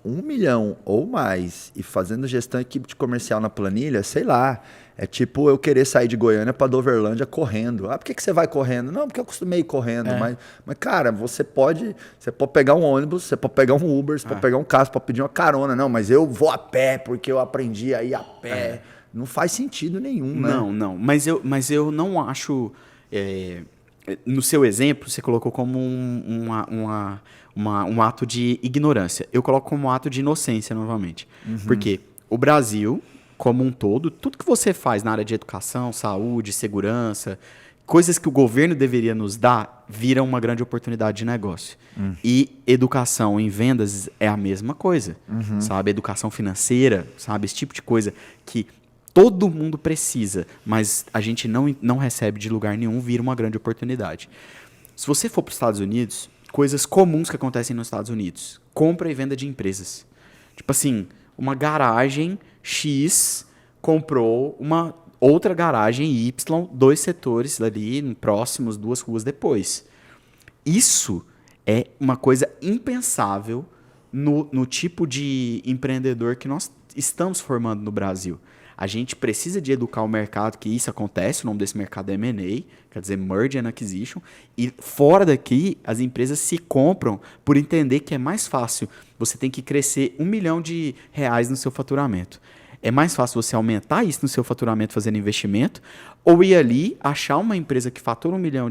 1 milhão ou mais e fazendo gestão de equipe comercial na planilha, sei lá. É tipo eu querer sair de Goiânia para Doverlândia correndo. Por que você vai correndo? Não, porque eu acostumei correndo. Mas, cara, você pode pegar um ônibus, você pode pegar um Uber, você pode pegar um carro, você pode pedir uma carona. Não, mas eu vou a pé porque eu aprendi a ir a pé. Não faz sentido nenhum, né? Não. Mas eu não acho... no seu exemplo, você colocou como um ato de ignorância. Eu coloco como um ato de inocência, novamente. Porque o Brasil, como um todo, tudo que você faz na área de educação, saúde, segurança, coisas que o governo deveria nos dar, viram uma grande oportunidade de negócio. E educação em vendas é a mesma coisa, sabe? Educação financeira, sabe? Esse tipo de coisa que todo mundo precisa, mas a gente não recebe de lugar nenhum, vira uma grande oportunidade. Se você for para os Estados Unidos, coisas comuns que acontecem nos Estados Unidos, compra e venda de empresas. Tipo assim, uma garagem X comprou uma outra garagem Y, 2 setores ali próximos, 2 ruas depois. Isso é uma coisa impensável no tipo de empreendedor que nós estamos formando no Brasil. A gente precisa de educar o mercado que isso acontece, o nome desse mercado é M&A, quer dizer Merger and Acquisition, e fora daqui as empresas se compram por entender que é mais fácil, você tem que crescer R$1 milhão no seu faturamento. É mais fácil você aumentar isso no seu faturamento fazendo investimento, ou ir ali, achar uma empresa que fatura R$1 milhão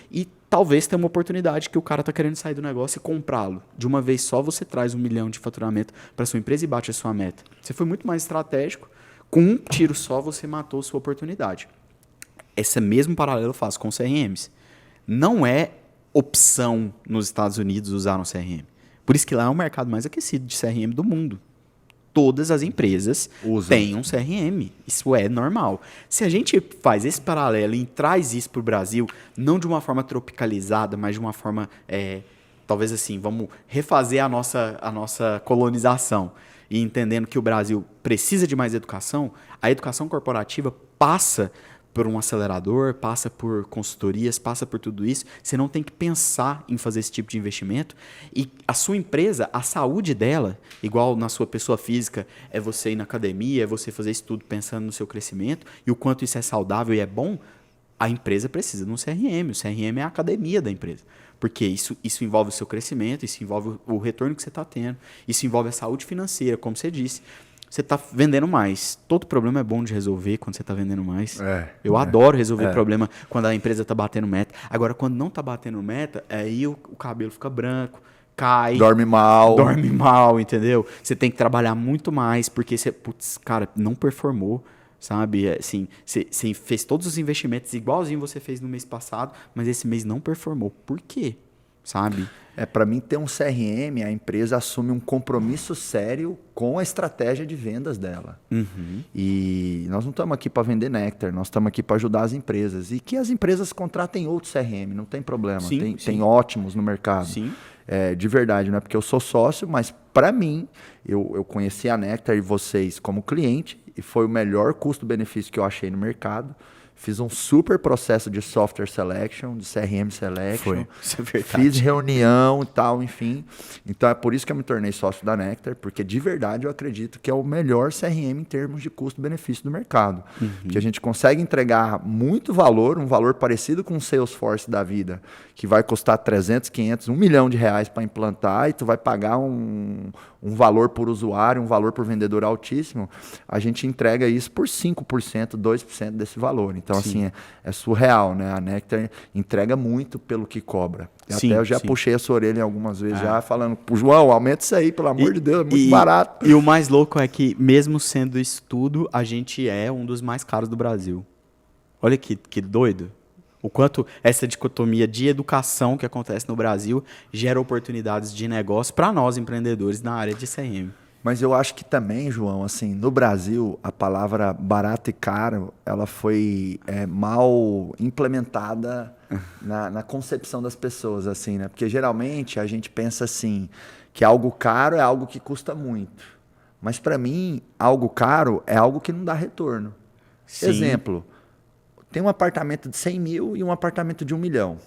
e talvez ter uma oportunidade que o cara está querendo sair do negócio e comprá-lo. De uma vez só você traz R$1 milhão de faturamento para sua empresa e bate a sua meta. Você foi muito mais estratégico, com um tiro só você matou a sua oportunidade. Esse mesmo paralelo eu faço com CRMs. Não é opção nos Estados Unidos usar um CRM. Por isso que lá é o mercado mais aquecido de CRM do mundo. Todas as empresas têm um CRM. Isso é normal. Se a gente faz esse paralelo e traz isso para o Brasil, não de uma forma tropicalizada, mas de uma forma, talvez assim, vamos refazer a nossa colonização e entendendo que o Brasil precisa de mais educação, a educação corporativa passa por um acelerador, passa por consultorias, passa por tudo isso. Você não tem que pensar em fazer esse tipo de investimento. E a sua empresa, a saúde dela, igual na sua pessoa física, é você ir na academia, é você fazer isso tudo pensando no seu crescimento e o quanto isso é saudável e é bom, a empresa precisa de um CRM. O CRM é a academia da empresa. Porque isso envolve o seu crescimento, isso envolve o retorno que você está tendo, isso envolve a saúde financeira, como você disse. Você está vendendo mais. Todo problema é bom de resolver quando você está vendendo mais. Eu adoro resolver problema quando a empresa está batendo meta. Agora, quando não está batendo meta, aí o cabelo fica branco, cai. Dorme mal, entendeu? Você tem que trabalhar muito mais, porque você, cara, não performou, sabe? Assim, você fez todos os investimentos igualzinho você fez no mês passado, mas esse mês não performou. Por quê? Sabe? Para mim ter um CRM, a empresa assume um compromisso sério com a estratégia de vendas dela. Uhum. E nós não estamos aqui para vender néctar, nós estamos aqui para ajudar as empresas. E que as empresas contratem outro CRM, não tem problema. Sim, tem ótimos no mercado. Sim. De verdade, não é porque eu sou sócio, mas para mim, eu conheci a Nectar e vocês como cliente, e foi o melhor custo-benefício que eu achei no mercado. Fiz um super processo de software selection, de CRM selection. Isso é verdade. Fiz reunião e tal, enfim. Então é por isso que eu me tornei sócio da Nectar, porque de verdade eu acredito que é o melhor CRM em termos de custo-benefício do mercado. Uhum. Porque a gente consegue entregar muito valor, um valor parecido com o Salesforce da vida, que vai custar 300, 500, R$1 milhão para implantar, e tu vai pagar um valor por usuário, um valor por vendedor altíssimo. A gente entrega isso por 5%, 2% desse valor. Então, assim, é surreal, né? A Nectar entrega muito pelo que cobra. Sim, até eu já puxei a sua orelha algumas vezes, já falando, João, aumenta isso aí, pelo amor de Deus, é muito barato. E o mais louco é que, mesmo sendo isso tudo, a gente é um dos mais caros do Brasil. Olha que doido. O quanto essa dicotomia de educação que acontece no Brasil gera oportunidades de negócio para nós, empreendedores, na área de CRM. Mas eu acho que também, João, assim, no Brasil, a palavra barato e caro, ela foi mal implementada na concepção das pessoas, assim, né? Porque geralmente a gente pensa assim, que algo caro é algo que custa muito. Mas para mim, algo caro é algo que não dá retorno. Sim. Exemplo, tem um apartamento de 100 mil e um apartamento de 1 milhão.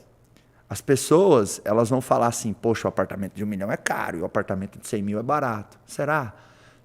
As pessoas, elas vão falar assim, poxa, o apartamento de 1 milhão é caro e o apartamento de 100 mil é barato. Será?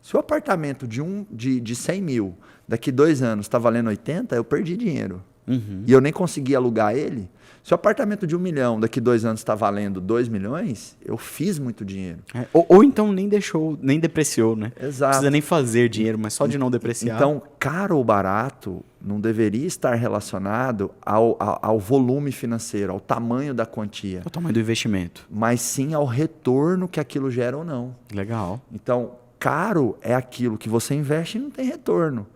Se o apartamento de 100 mil daqui 2 anos está valendo 80, eu perdi dinheiro. Uhum. E eu nem consegui alugar ele. Se o apartamento de 1 milhão daqui 2 anos está valendo 2 milhões, eu fiz muito dinheiro. Ou então nem depreciou, né? Exato. Não precisa nem fazer dinheiro, mas só de não depreciar. Então, caro ou barato não deveria estar relacionado ao volume financeiro, ao tamanho da quantia. O tamanho do investimento. Mas sim ao retorno que aquilo gera ou não. Legal. Então, caro é aquilo que você investe e não tem retorno.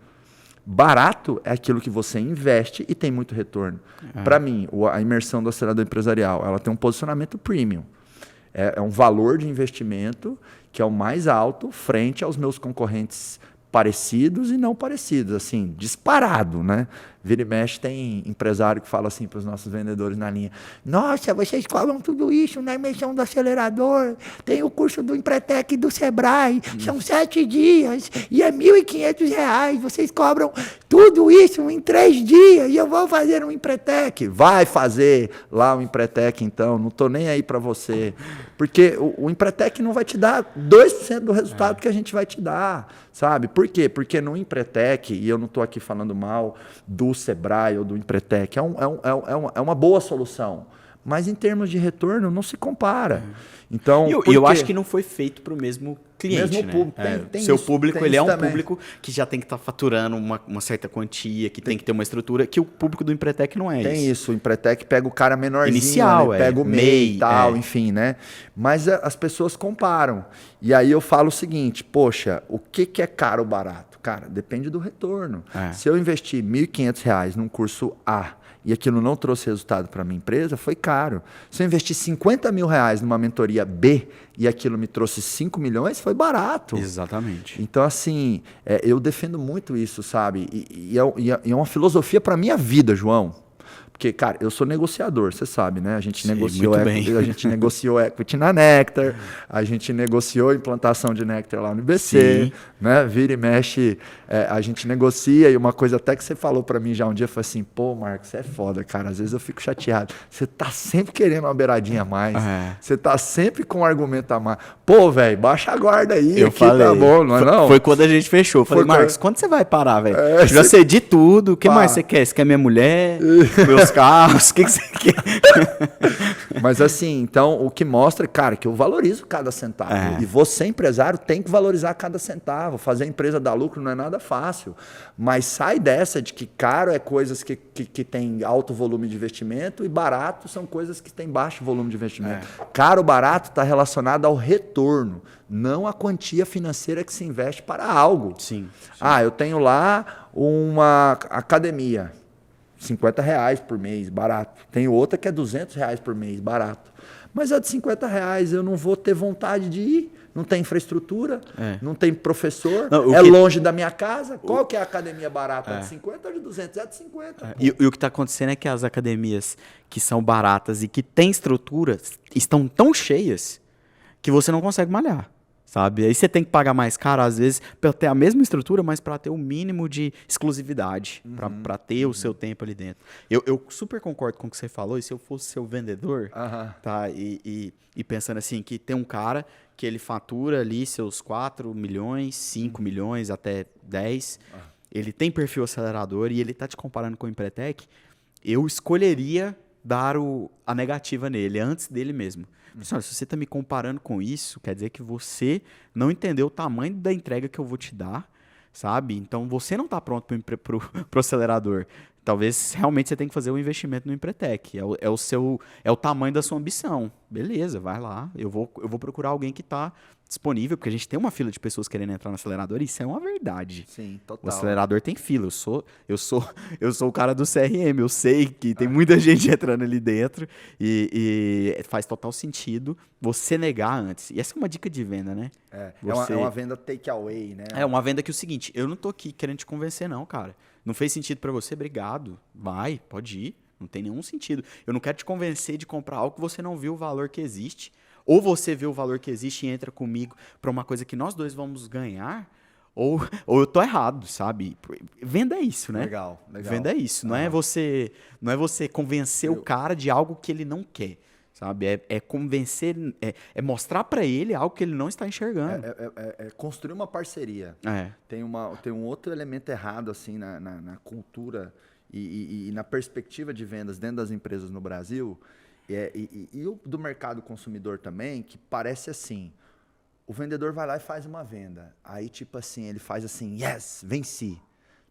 Barato é aquilo que você investe e tem muito retorno. Para mim, a imersão do acelerador empresarial, ela tem um posicionamento premium. É um valor de investimento que é o mais alto frente aos meus concorrentes parecidos e não parecidos, assim, disparado, né? Vira e mexe, tem empresário que fala assim para os nossos vendedores na linha: nossa, vocês cobram tudo isso na emissão do acelerador, tem o curso do Empretec e do Sebrae, são 7 dias e é R$ 1.500, vocês cobram tudo isso em 3 dias e eu vou fazer um Empretec. Vai fazer lá o Empretec então, não estou nem aí para você, porque o Empretec não vai te dar 2% do resultado que a gente vai te dar, sabe? Por quê? Porque no Empretec, e eu não estou aqui falando mal do Sebrae ou do Empretec, é uma boa solução, mas em termos de retorno não se compara. Então, e eu acho que não foi feito para o mesmo cliente, mesmo né? público, tem seu isso, público, tem ele é isso um também. público que já tem que estar faturando uma certa quantia, que tem que ter uma estrutura, que o público do Empretec não é Tem isso, o Empretec pega o cara menorzinho, inicial, né? Pega o MEI MEI, e tal, enfim, né? Mas as pessoas comparam. E aí eu falo o seguinte, poxa, o que é caro ou barato? Cara, depende do retorno. Se eu investir R$ 1.500 num curso A e aquilo não trouxe resultado para a minha empresa, foi caro. Se eu investir R$ 50 mil numa mentoria B e aquilo me trouxe 5 milhões, foi barato. Exatamente. Então, assim, eu defendo muito isso, sabe? E é uma filosofia para a minha vida, João. Porque, cara, eu sou negociador, você sabe, né? A gente negociou equity na Nectar, a gente negociou implantação de Nectar lá no IBC, né? Vira e mexe, a gente negocia. E uma coisa até que você falou para mim já um dia, foi assim, pô, Marcos, você é foda, cara. Às vezes eu fico chateado. Você tá sempre querendo uma beiradinha a mais. Você tá sempre com um argumento a mais. Pô, velho, baixa a guarda aí, eu falei, tá bom, não é não? Foi quando a gente fechou. Eu falei, Marcos, quando você vai parar, velho? Já cedi tudo, o que mais você quer? Você quer minha mulher, meus carros, o que você quer? Mas assim, então, o que mostra, cara, que eu valorizo cada centavo. E você, empresário, tem que valorizar cada centavo. Fazer a empresa dar lucro não é nada fácil. Mas sai dessa de que caro é coisas que tem alto volume de investimento e barato são coisas que têm baixo volume de investimento. Caro ou barato está relacionado ao retorno, não à quantia financeira que se investe para algo. Sim. Eu tenho lá uma academia. R$ 50 por mês, barato. Tem outra que é R$ 200 por mês, barato. Mas a de R$ 50 eu não vou ter vontade de ir. Não tem infraestrutura, não tem professor, longe da minha casa. Qual que é a academia barata? A de 50 ou de 200? É de 50. E o que está acontecendo é que as academias que são baratas e que têm estrutura estão tão cheias que você não consegue malhar. Sabe? Aí você tem que pagar mais caro, às vezes, para ter a mesma estrutura, mas para ter o mínimo de exclusividade, para ter o seu tempo ali dentro. Eu super concordo com o que você falou, e se eu fosse seu vendedor, tá? E pensando assim, que tem um cara que ele fatura ali seus 4 milhões, 5 milhões, até 10, ele tem perfil acelerador e ele tá te comparando com o Empretec, eu escolheria dar a negativa nele, antes dele mesmo. Pessoal, se você está me comparando com isso, quer dizer que você não entendeu o tamanho da entrega que eu vou te dar, sabe? Então, você não está pronto para o acelerador. Talvez, realmente, você tenha que fazer um investimento no Empretec. É o tamanho da sua ambição. Beleza, vai lá. Eu vou procurar alguém que está disponível, porque a gente tem uma fila de pessoas querendo entrar no acelerador, e isso é uma verdade. Sim, total. O acelerador tem fila. Eu sou o cara do CRM. Eu sei que tem muita gente entrando ali dentro e faz total sentido você negar antes. E essa é uma dica de venda, né? É uma venda take away, né? É uma venda que é o seguinte, eu não tô aqui querendo te convencer não, cara. Não fez sentido para você? Obrigado. Vai, pode ir. Não tem nenhum sentido. Eu não quero te convencer de comprar algo que você não viu o valor que existe. Ou você vê o valor que existe e entra comigo para uma coisa que nós dois vamos ganhar, ou eu tô errado, sabe? Venda é isso, né? Legal. Venda é isso. Não é você convencer o cara de algo que ele não quer, sabe? É convencer, é mostrar para ele algo que ele não está enxergando. É construir uma parceria. Tem um outro elemento errado assim na cultura e na perspectiva de vendas dentro das empresas no Brasil. E o do mercado consumidor também, que parece assim, o vendedor vai lá e faz uma venda, aí tipo assim, ele faz assim, yes, venci,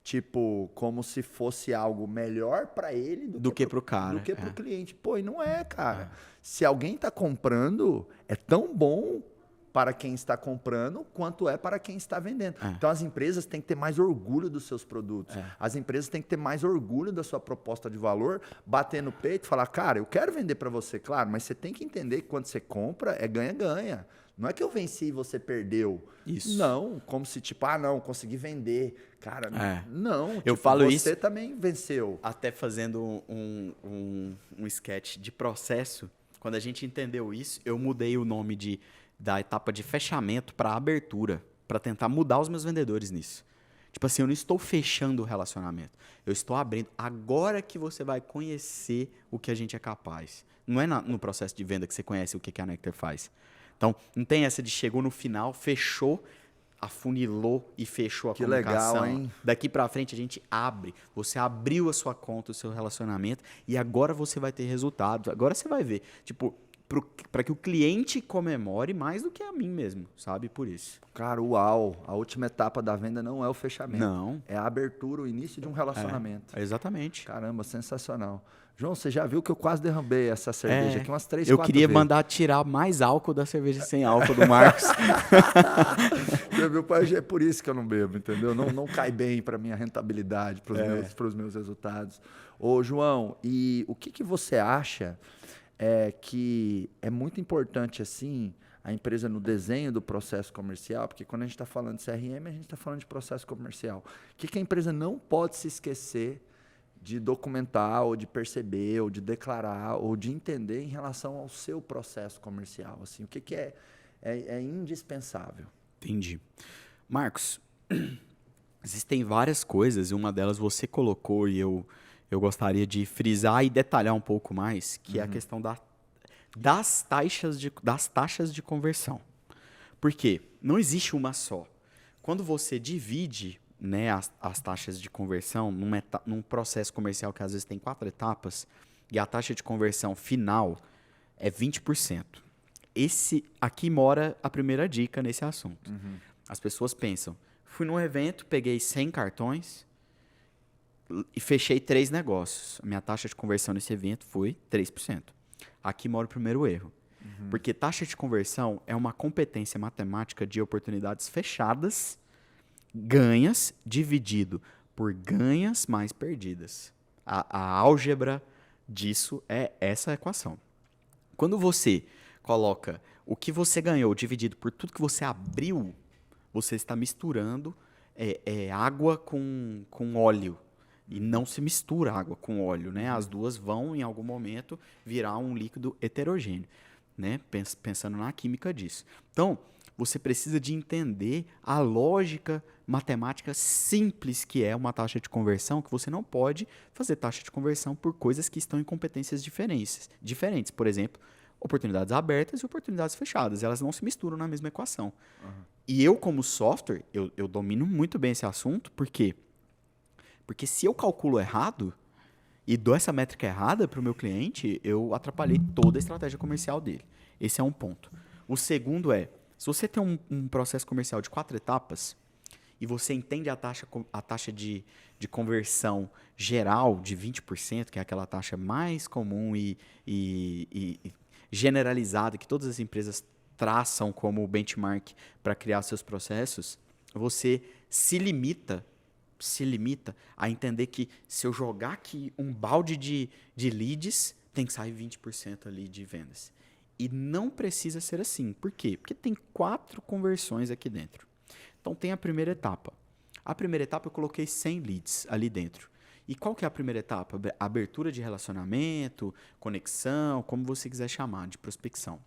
tipo, como se fosse algo melhor para ele do que pro cara. Do que pro cliente. Pô, e não é, cara. Se alguém tá comprando, é tão bom para quem está comprando, quanto é para quem está vendendo. Então, as empresas têm que ter mais orgulho dos seus produtos. As empresas têm que ter mais orgulho da sua proposta de valor, bater no peito e falar, cara, eu quero vender para você, claro, mas você tem que entender que quando você compra, é ganha-ganha. Não é que eu venci e você perdeu. Isso. Não, como se tipo, não, consegui vender. Cara, não. Eu tipo, falo você isso também venceu. até fazendo um sketch de processo. Quando a gente entendeu isso, eu mudei o nome da etapa de fechamento para abertura, para tentar mudar os meus vendedores nisso. Tipo assim, eu não estou fechando o relacionamento, eu estou abrindo. Agora que você vai conhecer o que a gente é capaz. Não é no processo de venda que você conhece o que a Nectar faz. Então, não tem essa de chegou no final, fechou, afunilou e fechou a Que comunicação. legal, hein? Daqui pra frente a gente abre. Você abriu a sua conta, o seu relacionamento e agora você vai ter resultados. Agora você vai ver. Tipo, para que o cliente comemore mais do que a mim mesmo, sabe? Por isso. Cara, uau. A última etapa da venda não é o fechamento. Não. É a abertura, o início de um relacionamento. Exatamente. Caramba, sensacional. João, você já viu que eu quase derrubei essa cerveja aqui umas 3, Eu 4 queria vezes. mandar tirar mais álcool da cerveja sem álcool do Marcos. Você viu, pai, é por isso que eu não bebo, entendeu? Não cai bem para minha rentabilidade, para os meus resultados. Ô, João, e o que você acha que é muito importante assim a empresa no desenho do processo comercial? Porque quando a gente está falando de CRM, a gente está falando de processo comercial. O que a empresa não pode se esquecer de documentar, ou de perceber, ou de declarar, ou de entender em relação ao seu processo comercial? Assim, o que é indispensável? Entendi. Marcos, existem várias coisas, e uma delas você colocou e eu gostaria de frisar e detalhar um pouco mais, que é a questão das taxas de conversão. Por quê? Não existe uma só. Quando você divide, né, as taxas de conversão num processo comercial que às vezes tem 4 etapas, e a taxa de conversão final é 20%. Aqui mora a primeira dica nesse assunto. As pessoas pensam, fui num evento, peguei 100 cartões e fechei 3 negócios. A minha taxa de conversão nesse evento foi 3%. Aqui mora o primeiro erro. Porque taxa de conversão é uma competência matemática de oportunidades fechadas, ganhas, dividido por ganhas mais perdidas. A álgebra disso é essa equação. Quando você coloca o que você ganhou dividido por tudo que você abriu, você está misturando água com óleo. E não se mistura água com óleo, né? As duas vão, em algum momento, virar um líquido heterogêneo, né? Pensando na química disso. Então, você precisa de entender a lógica matemática simples que é uma taxa de conversão, que você não pode fazer taxa de conversão por coisas que estão em competências diferentes. Por exemplo, oportunidades abertas e oportunidades fechadas. Elas não se misturam na mesma equação. E eu, como software, eu domino muito bem esse assunto, por quê? Porque se eu calculo errado e dou essa métrica errada para o meu cliente, eu atrapalhei toda a estratégia comercial dele. Esse é um ponto. O segundo é, se você tem um processo comercial de 4 etapas e você entende a taxa de conversão geral de 20%, que é aquela taxa mais comum e generalizada que todas as empresas traçam como benchmark para criar seus processos, você se limita a entender que se eu jogar aqui um balde de leads, tem que sair 20% ali de vendas. E não precisa ser assim. Por quê? Porque tem 4 conversões aqui dentro. Então tem a primeira etapa. A primeira etapa eu coloquei 100 leads ali dentro. E qual que é a primeira etapa? Abertura de relacionamento, conexão, como você quiser chamar, de prospecção.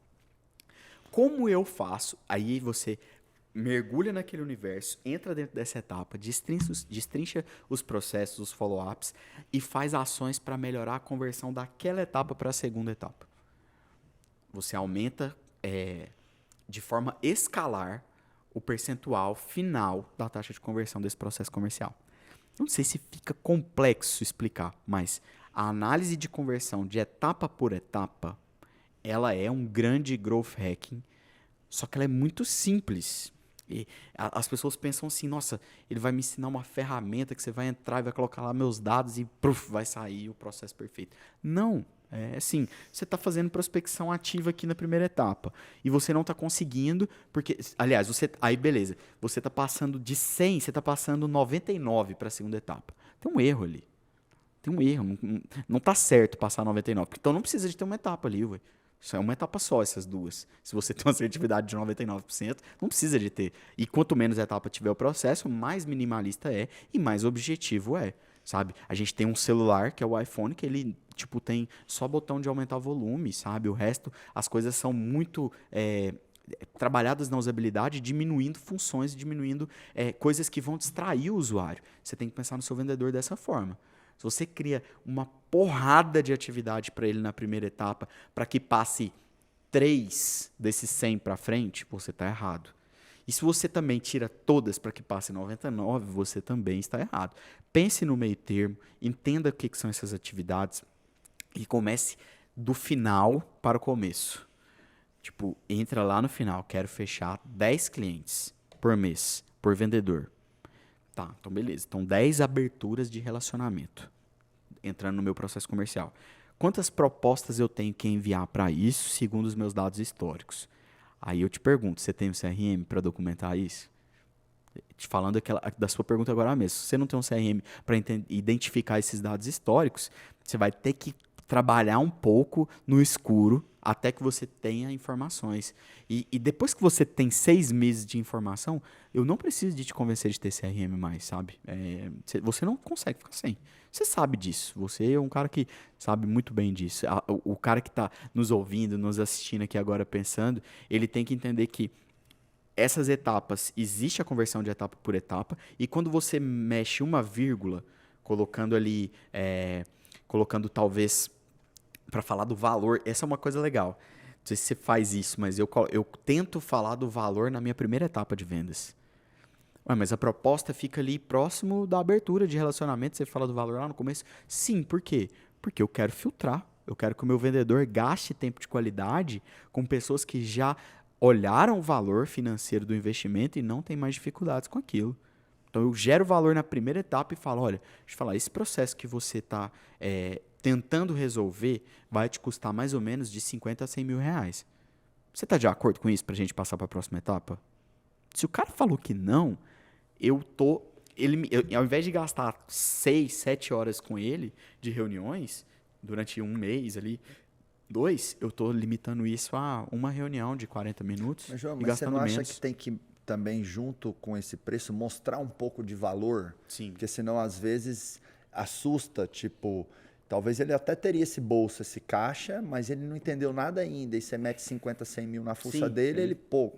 Como eu faço? Aí você mergulha naquele universo, entra dentro dessa etapa, destrincha os processos, os follow-ups e faz ações para melhorar a conversão daquela etapa para a segunda etapa. Você aumenta de forma escalar o percentual final da taxa de conversão desse processo comercial. Não sei se fica complexo explicar, mas a análise de conversão de etapa por etapa, ela é um grande growth hacking, só que ela é muito simples. E as pessoas pensam assim, nossa, ele vai me ensinar uma ferramenta que você vai entrar e vai colocar lá meus dados e vai sair o processo perfeito. Não. É assim, você está fazendo prospecção ativa aqui na primeira etapa e você não está conseguindo, porque, aliás, aí beleza, você está passando de 100, você está passando 99 para a segunda etapa. Tem um erro ali. Tem um erro, não tá certo passar 99. Então não precisa de ter uma etapa ali, ué. Isso é uma etapa só, essas duas. Se você tem uma assertividade de 99%, não precisa de ter. E quanto menos etapa tiver o processo, mais minimalista é e mais objetivo é, sabe? A gente tem um celular, que é o iPhone, que ele, tipo, tem só botão de aumentar o volume, sabe? O resto, as coisas são muito trabalhadas na usabilidade, diminuindo funções, diminuindo coisas que vão distrair o usuário. Você tem que pensar no seu vendedor dessa forma. Se você cria uma porrada de atividade para ele na primeira etapa, para que passe 3 desses 100 para frente, você está errado. E se você também tira todas para que passe 99, você também está errado. Pense no meio termo, entenda o que são essas atividades e comece do final para o começo. Tipo, entra lá no final, quero fechar 10 clientes por mês, por vendedor. Tá, então beleza. Então 10 aberturas de relacionamento entrando no meu processo comercial. Quantas propostas eu tenho que enviar para isso, segundo os meus dados históricos? Aí eu te pergunto, você tem um CRM para documentar isso? Te falando da sua pergunta agora mesmo. Se você não tem um CRM para identificar esses dados históricos, você vai ter que trabalhar um pouco no escuro até que você tenha informações. E depois que você tem 6 meses de informação, eu não preciso de te convencer de ter CRM mais, sabe? Você não consegue ficar sem. Você sabe disso. Você é um cara que sabe muito bem disso. O cara que está nos ouvindo, nos assistindo aqui agora pensando, ele tem que entender que essas etapas, existe a conversão de etapa por etapa, e quando você mexe uma vírgula, colocando ali, colocando talvez para falar do valor, essa é uma coisa legal. Não sei se você faz isso, mas eu tento falar do valor na minha primeira etapa de vendas. Ué, mas a proposta fica ali próximo da abertura de relacionamento, você fala do valor lá no começo? Sim, por quê? Porque eu quero filtrar. Eu quero que o meu vendedor gaste tempo de qualidade com pessoas que já olharam o valor financeiro do investimento e não tem mais dificuldades com aquilo. Então eu gero valor na primeira etapa e falo, olha, deixa eu falar, esse processo que você está tentando resolver vai te custar mais ou menos de 50 a 100 mil reais. Você está de acordo com isso para a gente passar para a próxima etapa? Se o cara falou que não, ao invés de gastar 6, 7 horas com ele de reuniões, durante um mês ali, 2, eu estou limitando isso a uma reunião de 40 minutos mas, João, e mas gastando você não acha menos. que tem que também, junto com esse preço, mostrar um pouco de valor? Sim. Porque senão, às vezes, assusta, tipo, talvez ele até teria esse bolso, esse caixa, mas ele não entendeu nada ainda, e você mete 50, 100 mil na fuça dele, sim. ele, pô,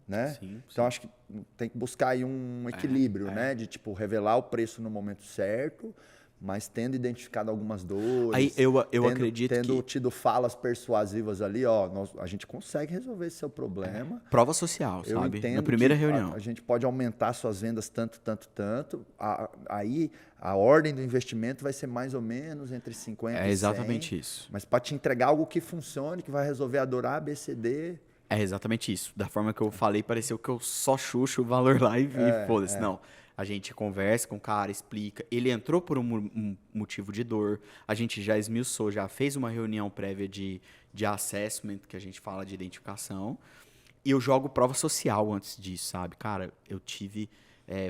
né? Sim. Então, acho que tem que buscar aí um equilíbrio, né? De, tipo, revelar o preço no momento certo, mas tendo identificado algumas dores, Aí eu acredito tendo que tido falas persuasivas ali, ó, a gente consegue resolver esse seu problema. prova social, Eu sabe? entendo Na primeira que reunião. a gente pode aumentar suas vendas tanto, tanto, tanto. Aí a ordem do investimento vai ser mais ou menos entre 50 e 100. É exatamente isso. Mas para te entregar algo que funcione, que vai resolver a dor A, B, C, D. É exatamente isso. Da forma que eu falei, pareceu que eu só xuxo o valor lá e foda-se. Não. A gente conversa com o cara, explica. Ele entrou por um motivo de dor. A gente já esmiuçou, já fez uma reunião prévia de assessment, que a gente fala de identificação. E eu jogo prova social antes disso, sabe? Cara, eu tive...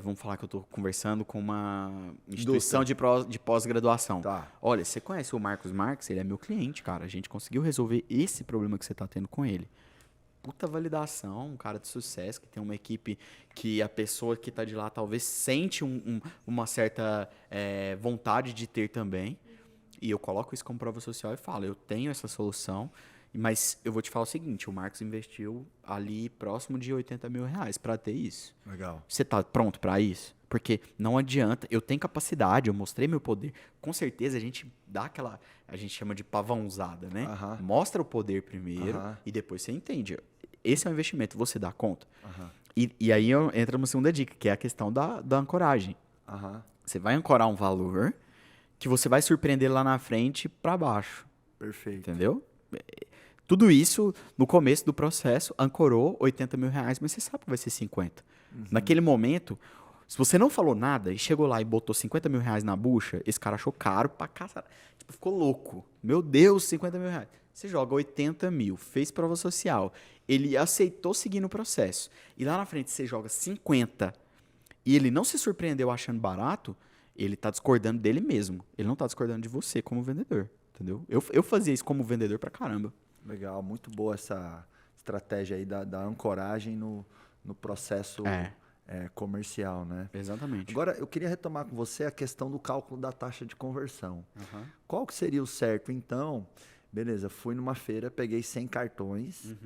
vamos falar que eu estou conversando com uma instituição de pós-graduação. Tá. Olha, você conhece o Marcos Marques? Ele é meu cliente, cara. A gente conseguiu resolver esse problema que você está tendo com ele. Puta validação, um cara de sucesso, que tem uma equipe que a pessoa que está de lá talvez sente uma certa vontade de ter também. E eu coloco isso como prova social e falo, eu tenho essa solução, mas eu vou te falar o seguinte, o Marcos investiu ali próximo de 80 mil reais para ter isso. Legal. Você está pronto para isso? Porque não adianta, eu tenho capacidade, eu mostrei meu poder. Com certeza a gente dá aquela, a gente chama de pavãozada, né? Mostra o poder primeiro e depois você entende. Esse é um investimento, você dá conta. E aí entra uma segunda dica, que é a questão da ancoragem. Você vai ancorar um valor que você vai surpreender lá na frente para baixo. Perfeito. Entendeu? Tudo isso, no começo do processo, ancorou 80 mil reais, mas você sabe que vai ser 50. Naquele momento, Se você não falou nada e chegou lá e botou 50 mil reais na bucha, esse cara achou caro pra caçar. Tipo, ficou louco. Meu Deus, 50 mil reais. Você joga 80 mil, fez prova social, ele aceitou seguir no processo. E lá na frente você joga 50 e ele não se surpreendeu achando barato, ele tá discordando dele mesmo. Ele não tá discordando de você como vendedor, entendeu? Eu fazia isso como vendedor pra caramba. Legal, muito boa essa estratégia aí da ancoragem no processo comercial, né? Exatamente. Agora, eu queria retomar com você a questão do cálculo da taxa de conversão. Qual que seria o certo, então? Beleza, fui numa feira, peguei 100 cartões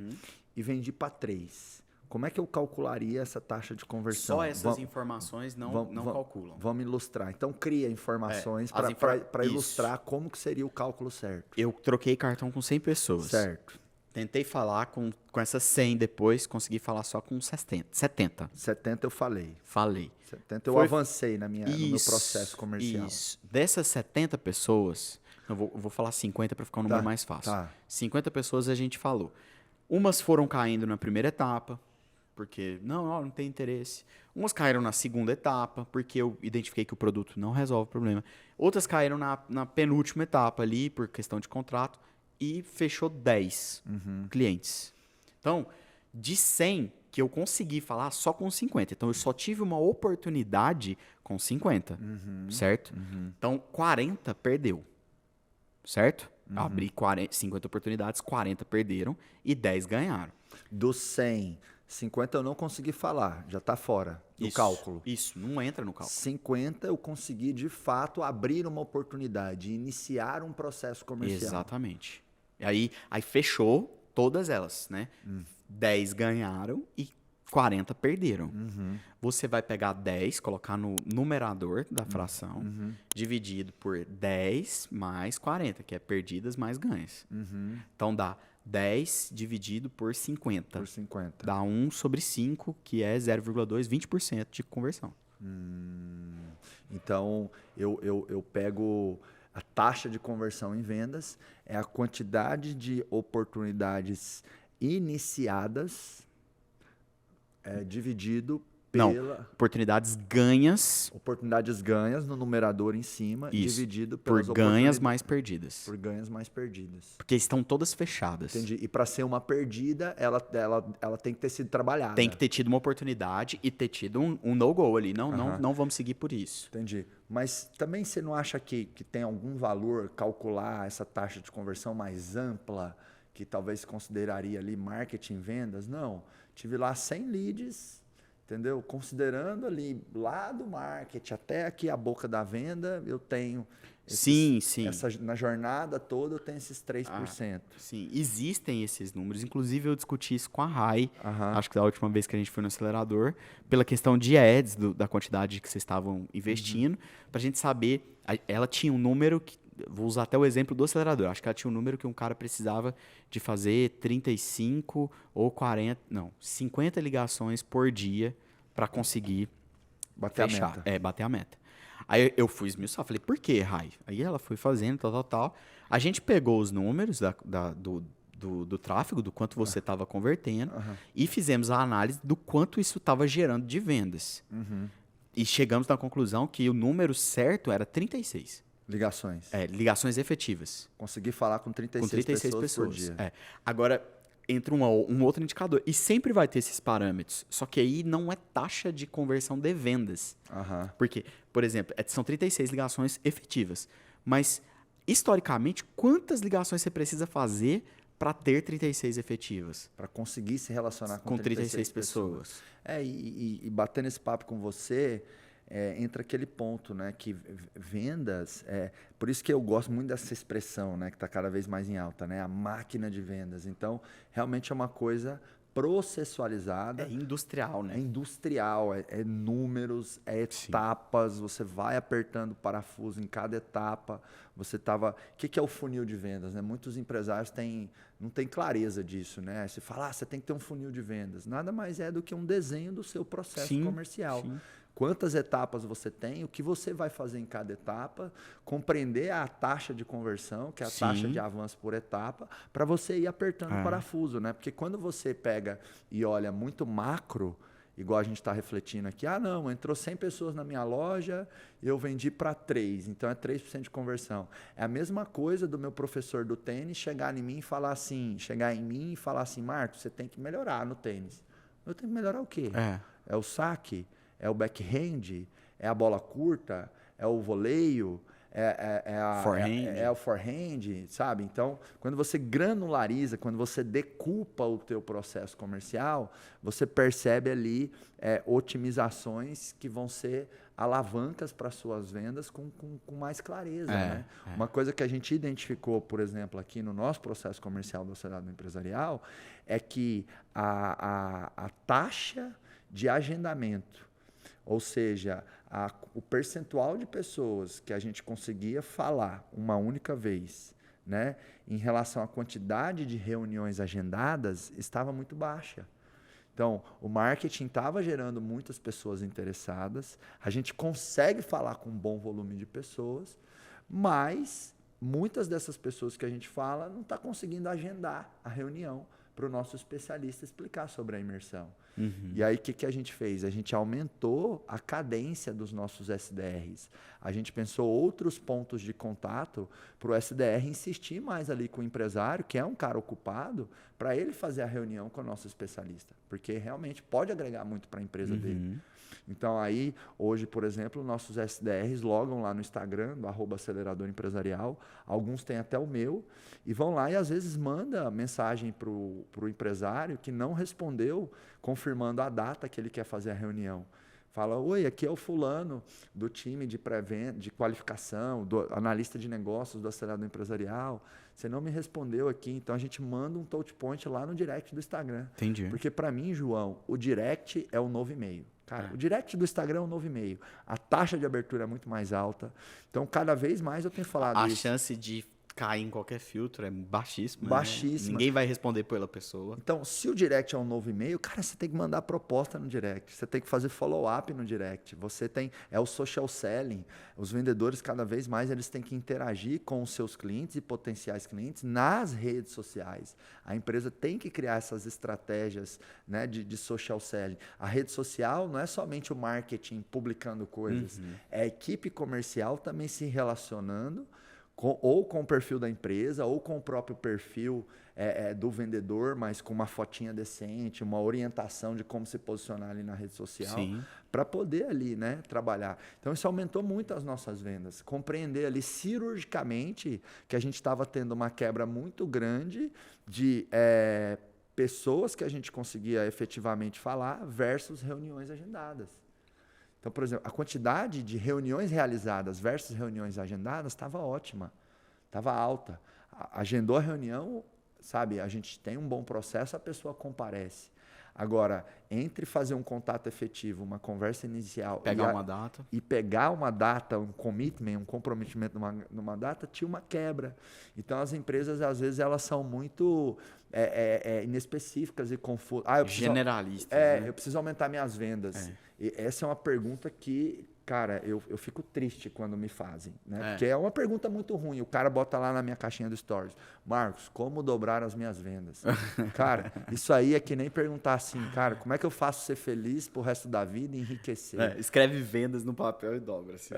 e vendi para 3. Como é que eu calcularia essa taxa de conversão? Só essas informações não calculam. Vamos ilustrar. Então, cria informações para ilustrar como que seria o cálculo certo. Eu troquei cartão com 100 pessoas. Certo. Tentei falar com essas 100 depois, consegui falar só com 70. 70 eu falei. Falei. 70 eu avancei no meu processo comercial. Isso. Dessas 70 pessoas, eu vou falar 50 para ficar um número mais fácil. 50 pessoas a gente falou. Umas foram caindo na primeira etapa, porque não tem interesse. Umas caíram na segunda etapa, porque eu identifiquei que o produto não resolve o problema. Outras caíram na penúltima etapa ali, por questão de contrato, e fechou 10 clientes. Então, de 100 que eu consegui falar só com 50. Então, eu só tive uma oportunidade com 50, certo? Então, 40 perdeu, certo? Eu abri 50 oportunidades, 40 perderam e 10 ganharam. Dos 100, 50 eu não consegui falar, já está fora do cálculo. Isso, não entra no cálculo. 50 eu consegui, de fato, abrir uma oportunidade, iniciar um processo comercial. Exatamente. E aí fechou todas elas, né? 10 ganharam e 40 perderam. Você vai pegar 10, colocar no numerador da fração, dividido por 10 mais 40, que é perdidas mais ganhas. Então dá 10 dividido por 50. Por 50. Dá 1 sobre 5, que é 0,2, 20% de conversão. Então, eu pego a taxa de conversão em vendas, é a quantidade de oportunidades iniciadas dividido Não, pela... oportunidades ganhas Oportunidades ganhas no numerador em cima, dividido pelas por ganhas mais perdidas. Por ganhas mais perdidas. Porque estão todas fechadas. Entendi. E para ser uma perdida, ela tem que ter sido trabalhada. Tem que ter tido uma oportunidade e ter tido um no-go ali. Não vamos seguir por isso. Entendi. Mas também você não acha que tem algum valor calcular essa taxa de conversão mais ampla, que talvez consideraria ali marketing, vendas? Não. Tive lá 100 leads, entendeu? Considerando ali lá do marketing até aqui a boca da venda, eu tenho... Sim. Na jornada toda eu tenho esses 3%. Sim, existem esses números. Inclusive, eu discuti isso com a Rai, acho que da última vez que a gente foi no acelerador, pela questão de ads, da quantidade que vocês estavam investindo, para a gente saber. Ela tinha um número, vou usar até o exemplo do acelerador, acho que ela tinha um número que um cara precisava de fazer 35 ou 40, não, 50 ligações por dia para conseguir bater a meta. Bater a meta. Aí eu fui esmiuçar, falei, por que, Rai? Aí ela foi fazendo, tal. A gente pegou os números do tráfego, do quanto você estava convertendo, e fizemos a análise do quanto isso estava gerando de vendas. E chegamos na conclusão que o número certo era 36. Ligações. Ligações efetivas. Consegui falar com 36 pessoas por dia. Agora, entra um outro indicador. E sempre vai ter esses parâmetros. Só que aí não é taxa de conversão de vendas. Porque, por exemplo, são 36 ligações efetivas. Mas, historicamente, quantas ligações você precisa fazer para ter 36 efetivas? Para conseguir se relacionar com 36 pessoas. E batendo esse papo com você... entra aquele ponto, né, que vendas, por isso que eu gosto muito dessa expressão, né, que está cada vez mais em alta, né, a máquina de vendas. Então, realmente é uma coisa processualizada. É industrial, né? É industrial, é números, é etapas, Sim. Você vai apertando o parafuso em cada etapa. Você tava... O que é o funil de vendas? Né? Muitos empresários não têm clareza disso. Né? Você fala, você tem que ter um funil de vendas. Nada mais é do que um desenho do seu processo comercial. Sim. Quantas etapas você tem, o que você vai fazer em cada etapa, compreender a taxa de conversão, que é a taxa de avanço por etapa, para você ir apertando o parafuso. Né? Porque quando você pega e olha muito macro, igual a gente está refletindo aqui. Ah, não, entrou 100 pessoas na minha loja e eu vendi para 3, então é 3% de conversão. É a mesma coisa do meu professor do tênis chegar em mim e falar assim, Marcos, você tem que melhorar no tênis. Eu tenho que melhorar o quê? É o saque? É o backhand? É a bola curta? É o voleio? É o forehand, sabe? Então, quando você granulariza, quando você decupa o teu processo comercial, você percebe ali otimizações que vão ser alavancas para suas vendas com mais clareza. Né? Uma coisa que a gente identificou, por exemplo, aqui no nosso processo comercial do acelerado empresarial, é que a taxa de agendamento, ou seja, o percentual de pessoas que a gente conseguia falar uma única vez, né, em relação à quantidade de reuniões agendadas, estava muito baixa. Então, o marketing estava gerando muitas pessoas interessadas, a gente consegue falar com um bom volume de pessoas, mas muitas dessas pessoas que a gente fala não está conseguindo agendar a reunião para o nosso especialista explicar sobre a imersão. E aí, o que a gente fez? A gente aumentou a cadência dos nossos SDRs. A gente pensou outros pontos de contato para o SDR insistir mais ali com o empresário, que é um cara ocupado, para ele fazer a reunião com o nosso especialista. Porque realmente pode agregar muito para a empresa dele. Então, aí, hoje, por exemplo, nossos SDRs logam lá no Instagram, do @acelerador empresarial. Alguns têm até o meu. E vão lá e, às vezes, manda mensagem para o empresário que não respondeu, confirmando a data que ele quer fazer a reunião. Fala, oi, aqui é o fulano do time de pré-venda, de qualificação, do analista de negócios do acelerador empresarial. Você não me respondeu aqui, então a gente manda um touch point lá no direct do Instagram. Entendi. Porque para mim, João, o direct é o novo e-mail. Cara, o direct do Instagram é um novo e-mail. A taxa de abertura é muito mais alta. Então, cada vez mais eu tenho falado A isso. chance de cair em qualquer filtro é baixíssima. Baixíssima. Né? Ninguém vai responder pela pessoa. Então, se o direct é um novo e-mail, cara, você tem que mandar proposta no direct. Você tem que fazer follow-up no direct. Você tem... É o social selling. Os vendedores, cada vez mais, eles têm que interagir com os seus clientes e potenciais clientes nas redes sociais. A empresa tem que criar essas estratégias, né, de social selling. A rede social não é somente o marketing publicando coisas. É a equipe comercial também se relacionando ou com o perfil da empresa, ou com o próprio perfil do vendedor, mas com uma fotinha decente, uma orientação de como se posicionar ali na rede social, para poder ali, né, trabalhar. Então, isso aumentou muito as nossas vendas. Compreender ali cirurgicamente que a gente estava tendo uma quebra muito grande de pessoas que a gente conseguia efetivamente falar versus reuniões agendadas. Então, por exemplo, a quantidade de reuniões realizadas versus reuniões agendadas estava ótima, estava alta. Agendou a reunião, sabe, a gente tem um bom processo, a pessoa comparece. Agora, entre fazer um contato efetivo, uma conversa inicial... Pegar uma data. E pegar uma data, um commitment, um comprometimento numa data, tinha uma quebra. Então, as empresas, às vezes, elas são muito inespecíficas e confusas. Generalistas. Eu preciso aumentar minhas vendas. E essa é uma pergunta que... Cara, eu fico triste quando me fazem, né? Porque é uma pergunta muito ruim. O cara bota lá na minha caixinha do Stories, Marcos, como dobrar as minhas vendas? Cara, isso aí é que nem perguntar assim, cara, como é que eu faço ser feliz pro resto da vida e enriquecer? Escreve vendas no papel e dobra. Assim.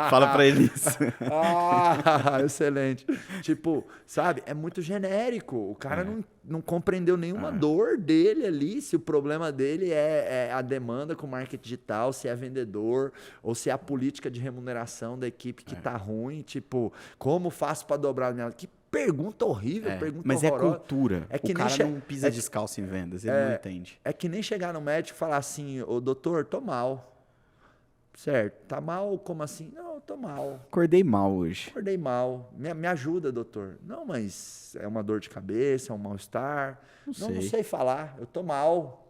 Fala pra ele isso. Excelente. Tipo, sabe, é muito genérico. O cara não compreendeu nenhuma dor dele ali, se o problema dele é a demanda com o marketing digital, se é vendedor, ou se é a política de remuneração da equipe que tá ruim, tipo, como faço para dobrar a minha... Que pergunta horrível, pergunta mas horrorosa. É cultura. É que o cara não pisa descalço em vendas, ele não entende. É que nem chegar no médico e falar assim, ô doutor, tô mal. Certo, tá mal? Como assim? Não, eu tô mal. Acordei mal hoje. Acordei mal. Me ajuda, doutor. Não, mas é uma dor de cabeça, é um mal-estar. Não sei falar, eu tô mal.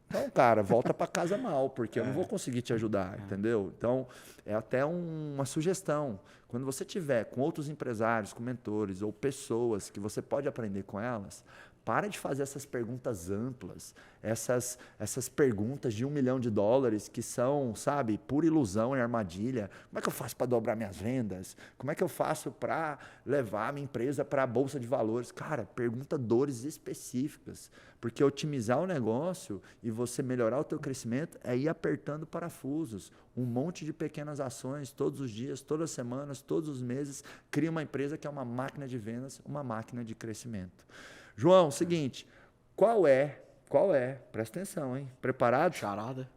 Então, cara, volta para casa mal, porque eu não vou conseguir te ajudar, entendeu? Então, é até uma sugestão. Quando você tiver com outros empresários, com mentores ou pessoas que você pode aprender com elas, para de fazer essas perguntas amplas, essas perguntas de $1 milhão que são, sabe, pura ilusão e armadilha. Como é que eu faço para dobrar minhas vendas? Como é que eu faço para levar a minha empresa para a Bolsa de Valores? Cara, pergunta dores específicas, porque otimizar o negócio e você melhorar o teu crescimento é ir apertando parafusos. Um monte de pequenas ações, todos os dias, todas as semanas, todos os meses, cria uma empresa que é uma máquina de vendas, uma máquina de crescimento. João, seguinte, qual é, presta atenção, hein? Preparado? Charada?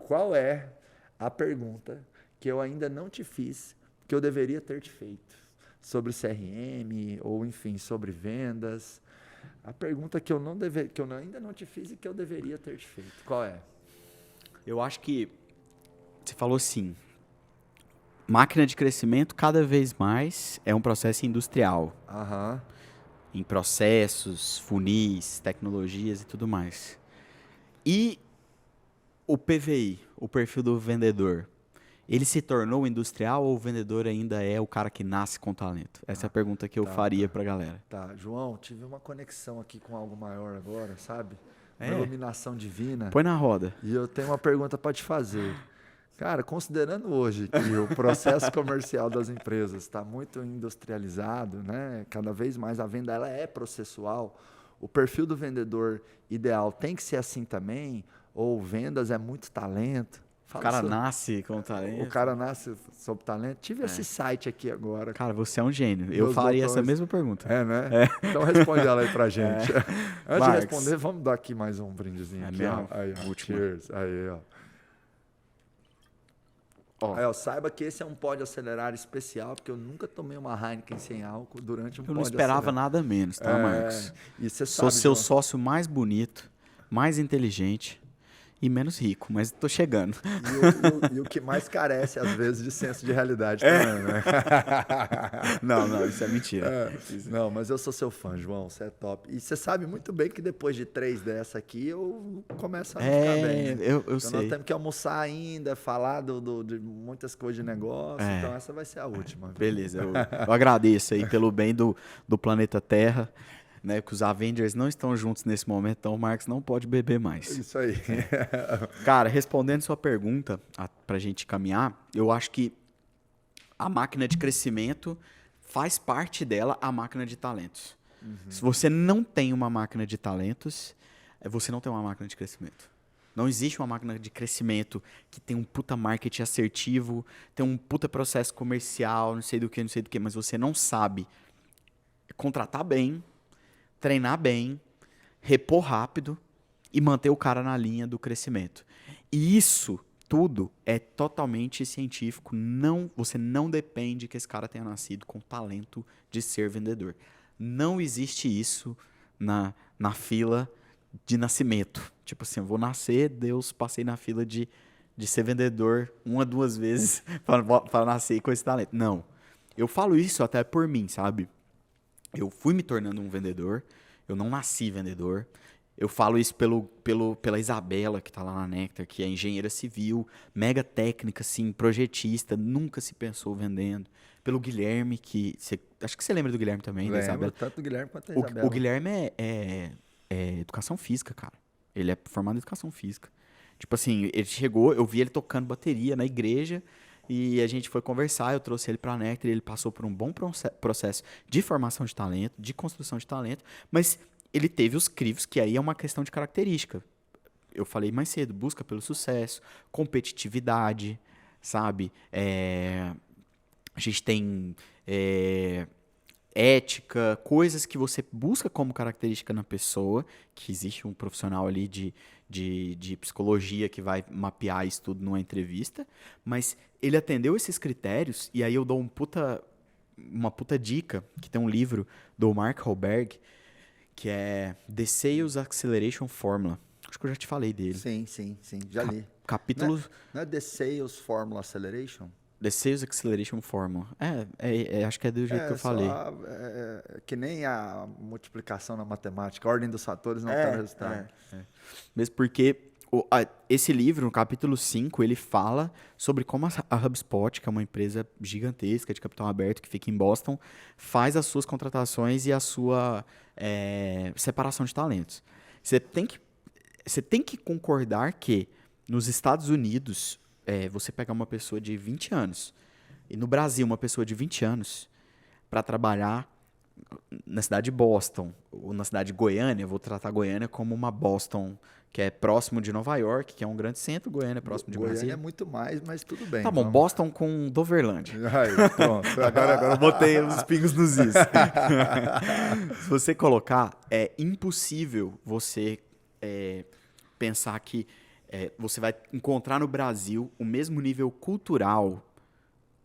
Qual é a pergunta que eu ainda não te fiz, que eu deveria ter te feito? Sobre CRM, ou enfim, sobre vendas. A pergunta que eu ainda não te fiz e que eu deveria ter te feito. Qual é? Eu acho que você falou assim, máquina de crescimento cada vez mais é um processo industrial. Aham. Em processos, funis, tecnologias e tudo mais. E o PVI, o perfil do vendedor, ele se tornou industrial ou o vendedor ainda é o cara que nasce com talento? Essa é a pergunta que eu faria pra galera. Tá, João, tive uma conexão aqui com algo maior agora, sabe? Uma iluminação divina. Põe na roda. E eu tenho uma pergunta para te fazer. Cara, considerando hoje que o processo comercial das empresas está muito industrializado, né? Cada vez mais a venda ela é processual, o perfil do vendedor ideal tem que ser assim também? Ou vendas é muito talento? O cara nasce com talento. O cara nasce sob talento. Tive esse site aqui agora. Cara, você é um gênio. Eu faria essa mesma pergunta. É, né? Então responde ela aí pra gente. Antes Marcos, de responder, vamos dar aqui mais um brindezinho. É aqui, mesmo? Aí, ó. Último. Cheers. Aí, ó. Aí, ó, saiba que esse é um Pode Acelerar especial, porque eu nunca tomei uma Heineken sem álcool durante um Eu não Pode esperava Acelerar. nada menos, tá, Marcos? E você Sou sabe, seu João, sócio mais bonito, mais inteligente e menos rico, mas tô chegando. E o que mais carece, às vezes, de senso de realidade também, né? Não, isso é mentira. Não, mas eu sou seu fã, João, você é top. E você sabe muito bem que depois de 3 dessa aqui, eu começo a não ficar bem. Né? Eu Então sei. nós temos que almoçar ainda, falar de muitas coisas de negócio, então essa vai ser a última. Beleza, eu agradeço aí pelo bem do planeta Terra, né? Que os Avengers não estão juntos nesse momento, então o Marcos não pode beber mais. Isso aí. Cara, respondendo sua pergunta, pra gente caminhar, eu acho que a máquina de crescimento faz parte dela a máquina de talentos. Se você não tem uma máquina de talentos, você não tem uma máquina de crescimento. Não existe uma máquina de crescimento que tem um puta marketing assertivo, tem um puta processo comercial, não sei do que, mas você não sabe contratar bem, treinar bem, repor rápido e manter o cara na linha do crescimento. E isso tudo é totalmente científico. Você não depende que esse cara tenha nascido com talento de ser vendedor. Não existe isso na fila de nascimento. Tipo assim, eu vou nascer, Deus, passei na fila de ser vendedor 1 a 2 vezes para nascer com esse talento. Não. Eu falo isso até por mim, sabe? Eu fui me tornando um vendedor, eu não nasci vendedor. Eu falo isso pela Isabela, que está lá na Nectar, que é engenheira civil, mega técnica, assim, projetista, nunca se pensou vendendo. Pelo Guilherme, acho que você lembra do Guilherme também, da Isabela. Tanto do Guilherme quanto da Isabela. O Guilherme é educação física, cara. Ele é formado em educação física. Tipo assim, ele chegou, eu vi ele tocando bateria na igreja, e a gente foi conversar, eu trouxe ele para a Nectar, ele passou por um bom processo de formação de talento, de construção de talento, mas ele teve os crivos, que aí é uma questão de característica. Eu falei mais cedo, busca pelo sucesso, competitividade, sabe? A gente tem ética, coisas que você busca como característica na pessoa, que existe um profissional ali de psicologia que vai mapear isso tudo numa entrevista, mas ele atendeu esses critérios, e aí eu dou uma puta dica, que tem um livro do Mark Holberg, que é The Sales Acceleration Formula. Acho que eu já te falei dele. Sim, já li. Capítulo... Não é The Sales Formula Acceleration? The Sales Acceleration Formula. Acho que é do jeito que eu falei. Que nem a multiplicação na matemática, a ordem dos fatores não altera o resultado. Mesmo porque Esse livro, no capítulo 5, ele fala sobre como a HubSpot, que é uma empresa gigantesca de capital aberto que fica em Boston, faz as suas contratações e a sua separação de talentos. Você tem que concordar que nos Estados Unidos, você pegar uma pessoa de 20 anos e no Brasil uma pessoa de 20 anos para trabalhar na cidade de Boston ou na cidade de Goiânia, eu vou tratar Goiânia como uma Boston que é próximo de Nova York, que é um grande centro, Goiânia é próximo de Goiânia Brasília. é muito mais, mas tudo bem. Tá bom, vamos. Boston com Doverlândia. Aí, pronto. Agora eu botei os pingos nos is. Se você colocar, é impossível você pensar que você vai encontrar no Brasil o mesmo nível cultural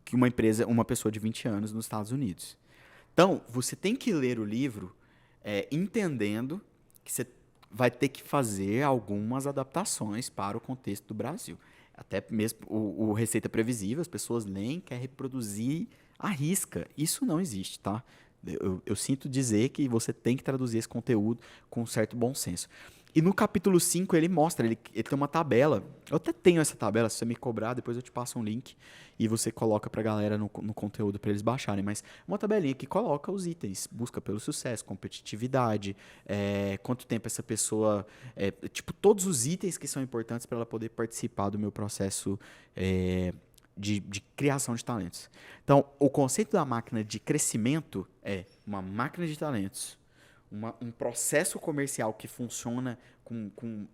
que uma pessoa de 20 anos nos Estados Unidos. Então, você tem que ler o livro entendendo que você vai ter que fazer algumas adaptações para o contexto do Brasil. Até mesmo o Receita Previsível, as pessoas leem, quer reproduzir à risca. Isso não existe, tá? Eu sinto dizer que você tem que traduzir esse conteúdo com um certo bom senso. E no capítulo 5 ele mostra, ele tem uma tabela. Eu até tenho essa tabela, se você me cobrar, depois eu te passo um link e você coloca pra galera no conteúdo para eles baixarem. Mas uma tabelinha que coloca os itens, busca pelo sucesso, competitividade, quanto tempo essa pessoa... tipo, todos os itens que são importantes para ela poder participar do meu processo de criação de talentos. Então, o conceito da máquina de crescimento é uma máquina de talentos, um processo comercial que funciona com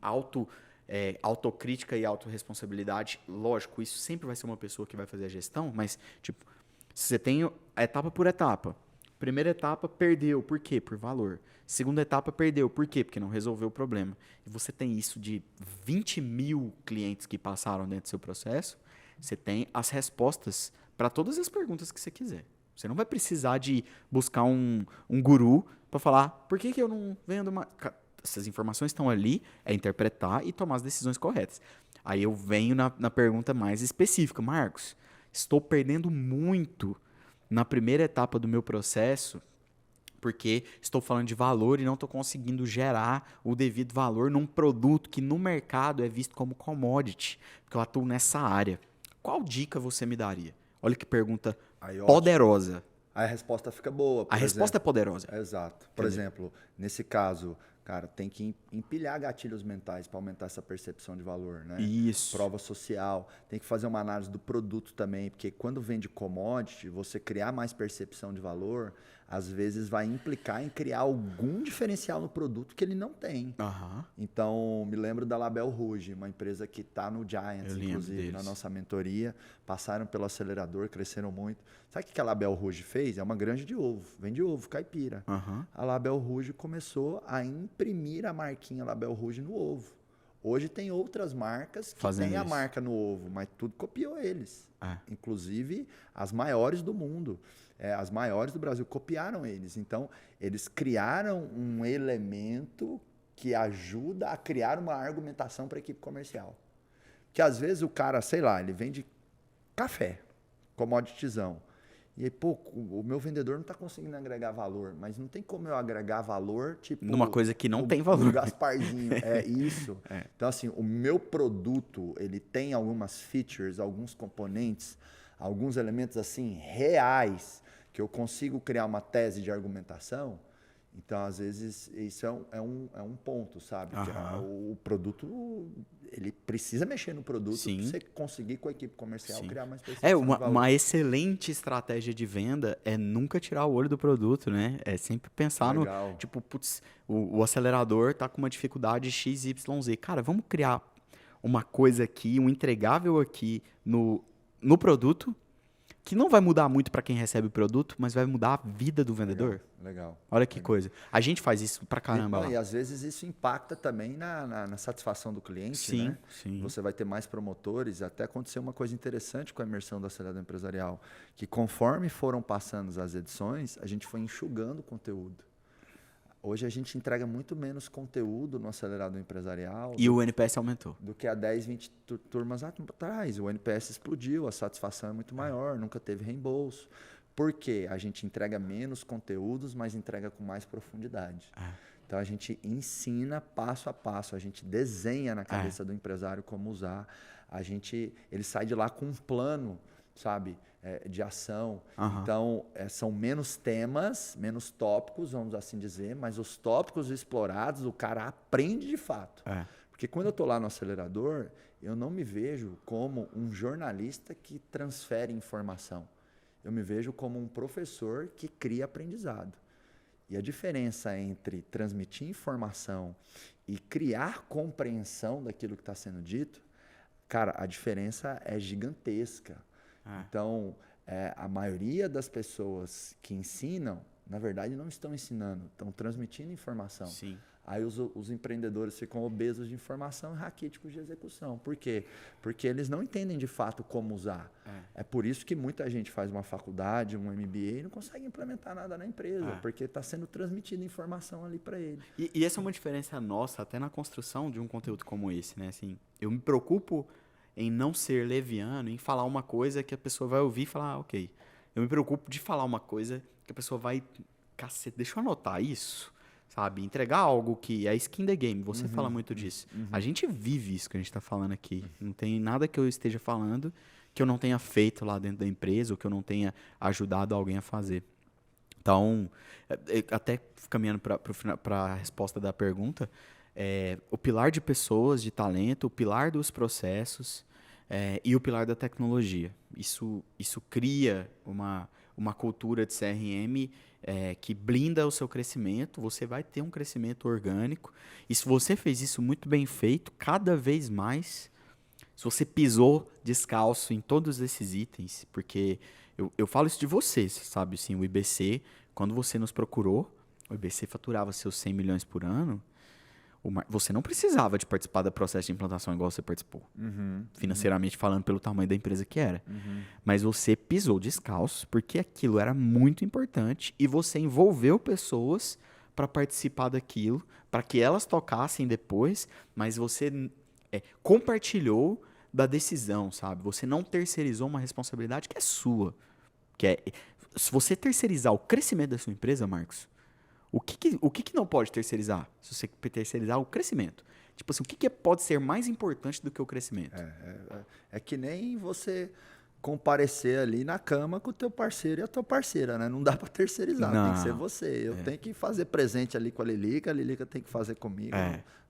autocrítica e autorresponsabilidade. Lógico, isso sempre vai ser uma pessoa que vai fazer a gestão, mas tipo, você tem a etapa por etapa. Primeira etapa, perdeu. Por quê? Por valor. Segunda etapa, perdeu. Por quê? Porque não resolveu o problema. E você tem isso de 20 mil clientes que passaram dentro do seu processo, você tem as respostas para todas as perguntas que você quiser. Você não vai precisar de buscar um guru para falar por que eu não vendo uma... Essas informações estão ali, é interpretar e tomar as decisões corretas. Aí eu venho na pergunta mais específica. Marcos, estou perdendo muito na primeira etapa do meu processo porque estou falando de valor e não estou conseguindo gerar o devido valor num produto que no mercado é visto como commodity, porque eu atuo nessa área. Qual dica você me daria? Olha que pergunta poderosa. Aí a resposta fica boa. A resposta é poderosa. Exato. Por exemplo, nesse caso, cara, tem que empilhar gatilhos mentais para aumentar essa percepção de valor, né? Isso. Prova social. Tem que fazer uma análise do produto também, porque quando vende commodity, você criar mais percepção de valor, às vezes vai implicar em criar algum diferencial no produto que ele não tem. Uhum. Então, me lembro da Label Rouge, uma empresa que está no Giants, inclusive, na nossa mentoria. Passaram pelo acelerador, cresceram muito. Sabe o que a Label Rouge fez? É uma granja de ovo. Vende ovo, caipira. Uhum. A Label Rouge começou a imprimir a marquinha Label Rouge no ovo. Hoje tem outras marcas que têm a marca no ovo, mas tudo copiou eles. Inclusive as maiores do mundo. As maiores do Brasil copiaram eles. Então, eles criaram um elemento que ajuda a criar uma argumentação para a equipe comercial. Que às vezes o cara, sei lá, ele vende café, commodityzão. E aí, pô, o meu vendedor não está conseguindo agregar valor, mas não tem como eu agregar valor, tipo... Numa coisa que não tem valor. O Gasparzinho, é isso. Então, assim, o meu produto, ele tem algumas features, alguns componentes, alguns elementos, assim, reais, que eu consigo criar uma tese de argumentação. Então, às vezes, isso é um ponto, sabe? O produto, ele precisa mexer no produto para você conseguir, com a equipe comercial, criar mais percepção de valor. Uma excelente estratégia de venda é nunca tirar o olho do produto, né? É sempre pensar no... Tipo, putz, o acelerador tá com uma dificuldade XYZ. Cara, vamos criar uma coisa aqui, um entregável aqui no produto, que não vai mudar muito para quem recebe o produto, mas vai mudar a vida do vendedor. Legal. Olha que coisa. A gente faz isso pra caramba lá. E às vezes isso impacta também na satisfação do cliente, sim, né? Sim. Você vai ter mais promotores. Até aconteceu uma coisa interessante com a imersão do acelerador empresarial, que conforme foram passando as edições, a gente foi enxugando o conteúdo. Hoje a gente entrega muito menos conteúdo no acelerador empresarial. E o NPS aumentou. Do que há 10, 20 turmas atrás. O NPS explodiu, a satisfação é muito maior, nunca teve reembolso. Por quê? A gente entrega menos conteúdos, mas entrega com mais profundidade. Então a gente ensina passo a passo, a gente desenha na cabeça do empresário como usar. Ele sai de lá com um plano, sabe, de ação. Então são menos temas, menos tópicos, vamos assim dizer, mas os tópicos explorados o cara aprende de fato. Porque quando eu estou lá no acelerador, eu não me vejo como um jornalista que transfere informação. Eu me vejo como um professor que cria aprendizado. E a diferença entre transmitir informação e criar compreensão daquilo que está sendo dito, cara, a diferença é gigantesca. Então, a maioria das pessoas que ensinam, na verdade, não estão ensinando, estão transmitindo informação. Sim. Aí os empreendedores ficam obesos de informação e raquíticos de execução. Por quê? Porque eles não entendem de fato como usar. É por isso que muita gente faz uma faculdade, um MBA e não consegue implementar nada na empresa, porque está sendo transmitida informação ali para ele. E essa é uma diferença nossa até na construção de um conteúdo como esse, né? Assim, eu me preocupo em não ser leviano, em falar uma coisa que a pessoa vai ouvir e falar, ok. Eu me preocupo de falar uma coisa que a pessoa vai, cacete, deixa eu anotar isso. Sabe, entregar algo que é skin the game, você fala muito disso. A gente vive isso que a gente está falando aqui. Não tem nada que eu esteja falando que eu não tenha feito lá dentro da empresa ou que eu não tenha ajudado alguém a fazer. Então, até caminhando para a resposta da pergunta, o pilar de pessoas, de talento, o pilar dos processos e o pilar da tecnologia. Isso cria uma cultura de CRM que blinda o seu crescimento, você vai ter um crescimento orgânico. E se você fez isso muito bem feito, cada vez mais, se você pisou descalço em todos esses itens, porque eu falo isso de você, sabe? Assim, o IBC, quando você nos procurou, o IBC faturava seus 100 milhões por ano, você não precisava de participar do processo de implantação igual você participou, financeiramente falando, pelo tamanho da empresa que era. Mas você pisou descalço porque aquilo era muito importante e você envolveu pessoas para participar daquilo, para que elas tocassem depois, mas você compartilhou da decisão, sabe? Você não terceirizou uma responsabilidade que é sua. Se você terceirizar o crescimento da sua empresa, Marcos, o que não pode terceirizar? Se você terceirizar o crescimento. Tipo assim, o que pode ser mais importante do que o crescimento? É que nem você comparecer ali na cama com o teu parceiro e a tua parceira, né? Não dá para terceirizar, tem que ser você. Eu tenho que fazer presente ali com a Lilica tem que fazer comigo.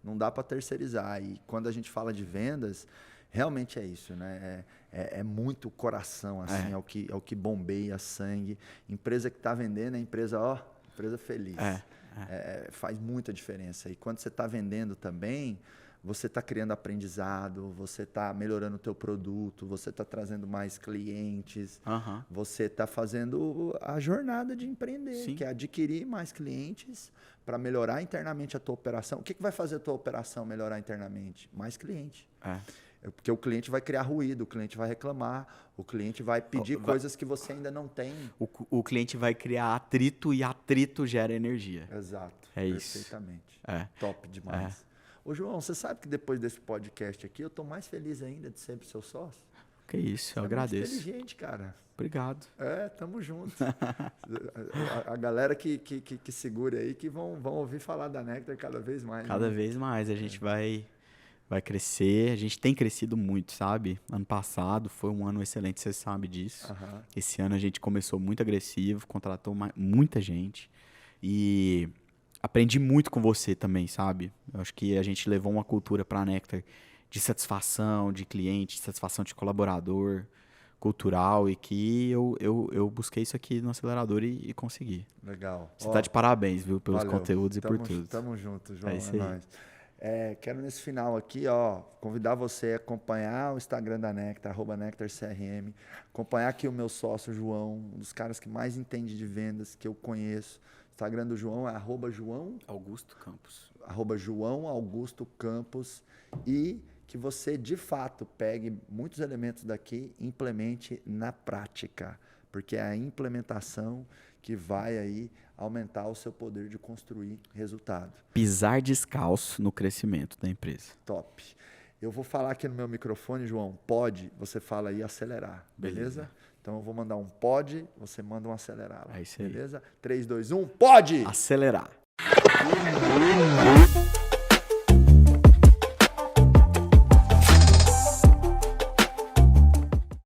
Não dá para terceirizar. E quando a gente fala de vendas, realmente é isso, né? É muito coração, assim, é o que bombeia sangue. Empresa que está vendendo é empresa feliz. Faz muita diferença. E quando você está vendendo também, você está criando aprendizado, você está melhorando o teu produto, você está trazendo mais clientes, você está fazendo a jornada de empreender, que é adquirir mais clientes para melhorar internamente a tua operação. O que vai fazer a tua operação melhorar internamente? Mais cliente. Porque o cliente vai criar ruído, o cliente vai reclamar, o cliente vai pedir coisas que você ainda não tem. O cliente vai criar atrito e atrito gera energia. Exato. Perfeitamente. Top demais. Ô, João, você sabe que depois desse podcast aqui, eu estou mais feliz ainda de ser seu sócio? Que isso, eu agradeço. Muito inteligente, cara. Obrigado. Tamo junto. a galera que segura aí, que vão ouvir falar da Nectar cada vez mais. Cada vez mais. A gente vai crescer. A gente tem crescido muito, sabe? Ano passado foi um ano excelente, você sabe disso. Esse ano a gente começou muito agressivo, contratou muita gente. E aprendi muito com você também, sabe? Eu acho que a gente levou uma cultura para a Nectar de satisfação de cliente, de satisfação de colaborador, cultural, e que eu busquei isso aqui no acelerador e consegui. Legal. Você tá de parabéns, viu? Pelos valeu. conteúdos e por tudo. Tamo junto, João. Isso aí. Nóis. Quero nesse final aqui, convidar você a acompanhar o Instagram da Nectar, @NectarCRM, acompanhar aqui o meu sócio, João, um dos caras que mais entende de vendas que eu conheço. O Instagram do João é @João Augusto Campos. @João Augusto Campos, e que você, de fato, pegue muitos elementos daqui e implemente na prática, porque é a implementação que vai aí aumentar o seu poder de construir resultado. Pisar descalço no crescimento da empresa. Top. Eu vou falar aqui no meu microfone, João, pode, você fala aí acelerar, beleza? Então eu vou mandar um pode, você manda um acelerar lá, É isso aí. beleza? 3, 2, 1, pode! Acelerar.